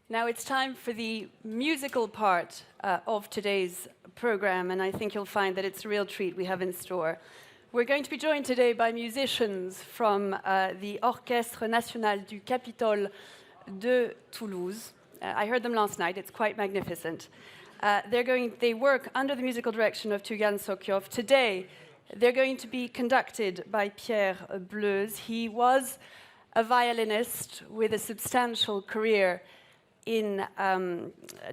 S15: Now it's time for the musical part of today's program, and I think you'll find that it's a real treat we have in store. We're going to be joined today by musicians from the Orchestre National du Capitole de Toulouse. I heard them last night. It's quite magnificent. They work under the musical direction of Tugan Sokyov. Today, they're going to be conducted by Pierre Bleuze. He was a violinist with a substantial career in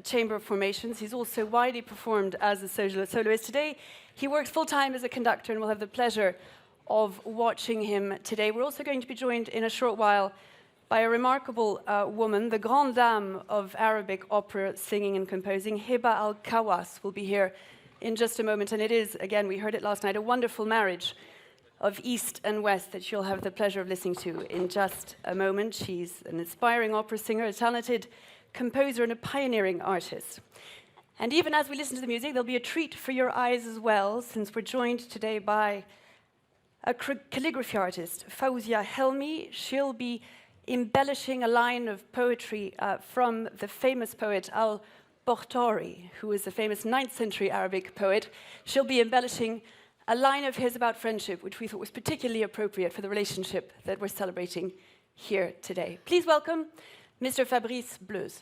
S15: chamber formations. He's also widely performed as a soloist. Today, he works full-time as a conductor, and we'll have the pleasure of watching him today. We're also going to be joined in a short while by a remarkable woman, the grande dame of Arabic opera singing and composing. Heba Al-Kawas will be here in just a moment, and it is, again, we heard it last night, a wonderful marriage of East and West that you'll have the pleasure of listening to in just a moment. She's an inspiring opera singer, a talented composer, and a pioneering artist. And even as we listen to the music, there'll be a treat for your eyes as well, since we're joined today by a calligraphy artist, Fauzia Helmi. She'll be embellishing a line of poetry from the famous poet Al-Bortari, who is a famous 9th century Arabic poet. She'll be embellishing a line of his about friendship, which we thought was particularly appropriate for the relationship that we're celebrating here today. Please welcome Mr. Fabrice Bleuze.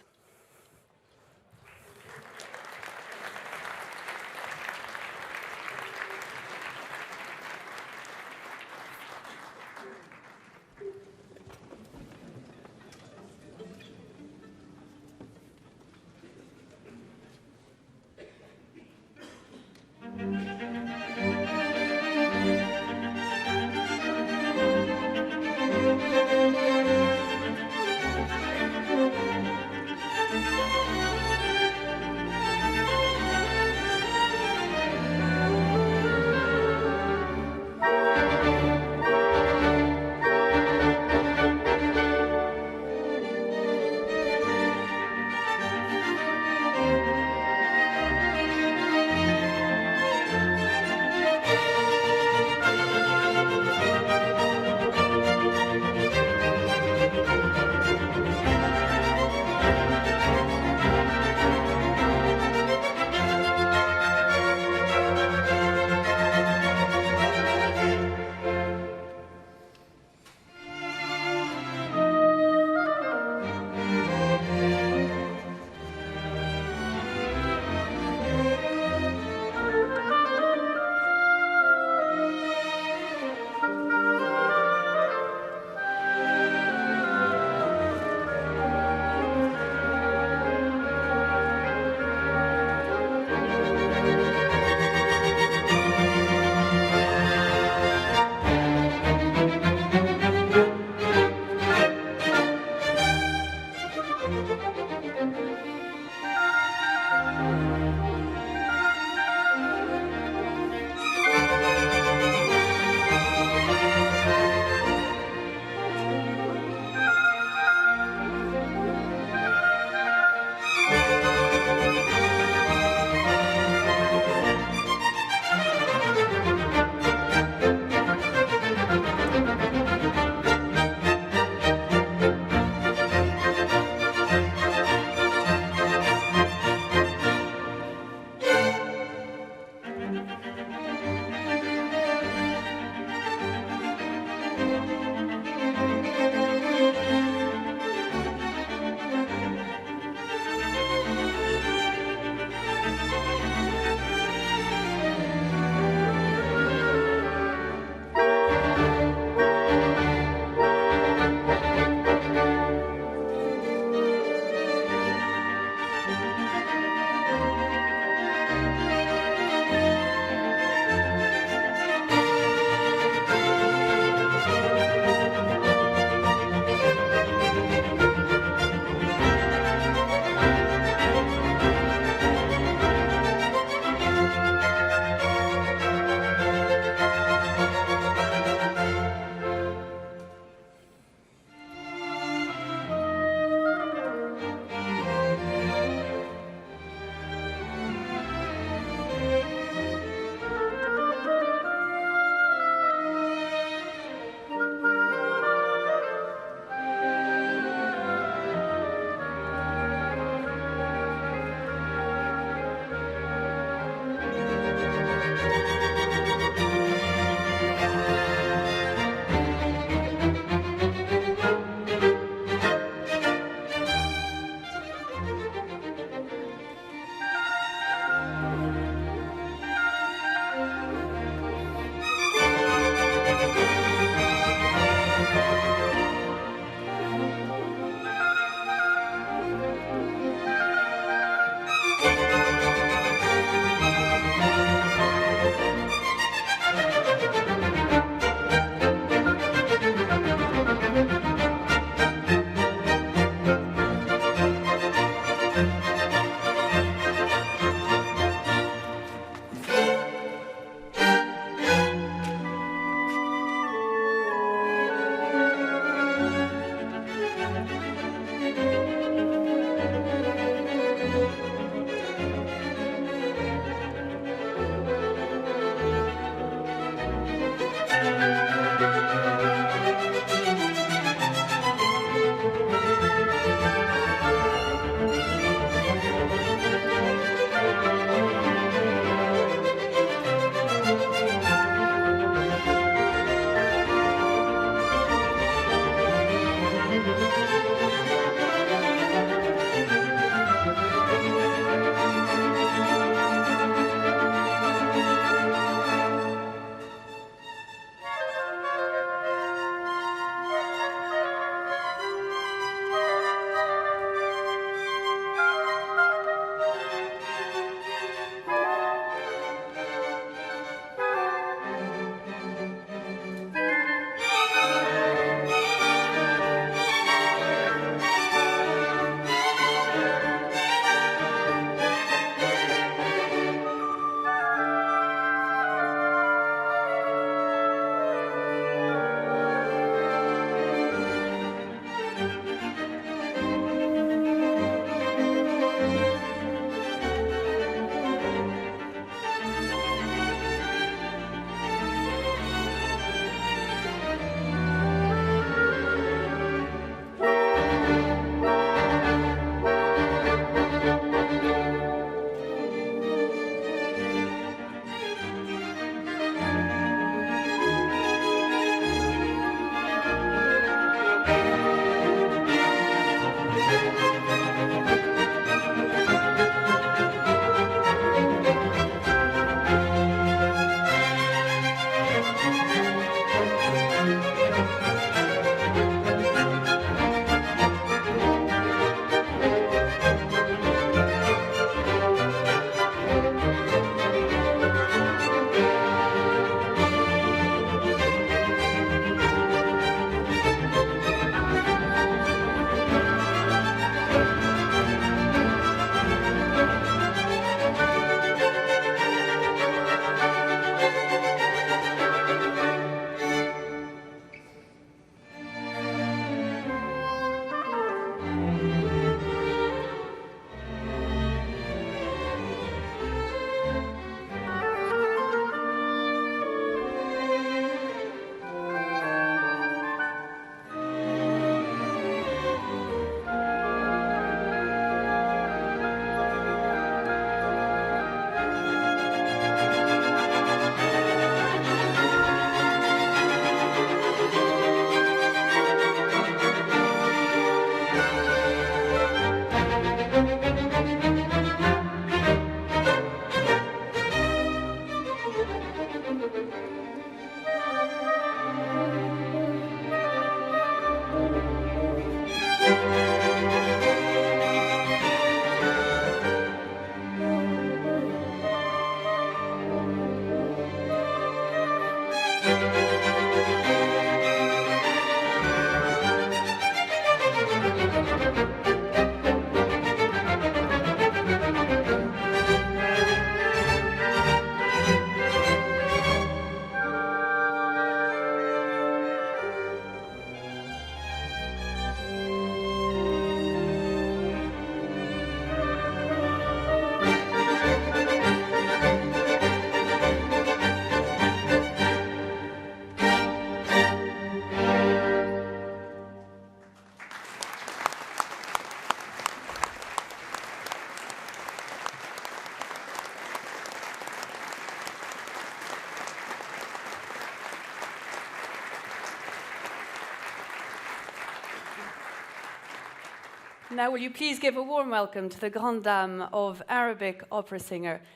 S15: Now, will you please give a warm welcome to the grande dame of Arabic opera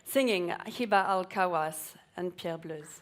S15: singing, Hiba Al-Kawas and Pierre Bleuse.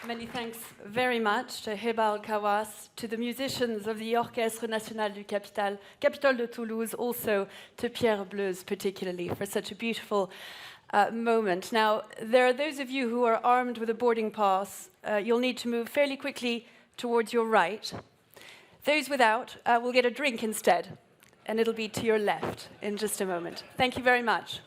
S15: Many thanks very much to Hebal Kawas, to the musicians of the Orchestre National du Capitole de Toulouse, also to Pierre Bleuze particularly for such a beautiful moment. Now, there are those of you who are armed with a boarding pass. You'll need to move fairly quickly towards your right. Those without will get a drink instead, and it'll be to your left in just a moment. Thank you very much.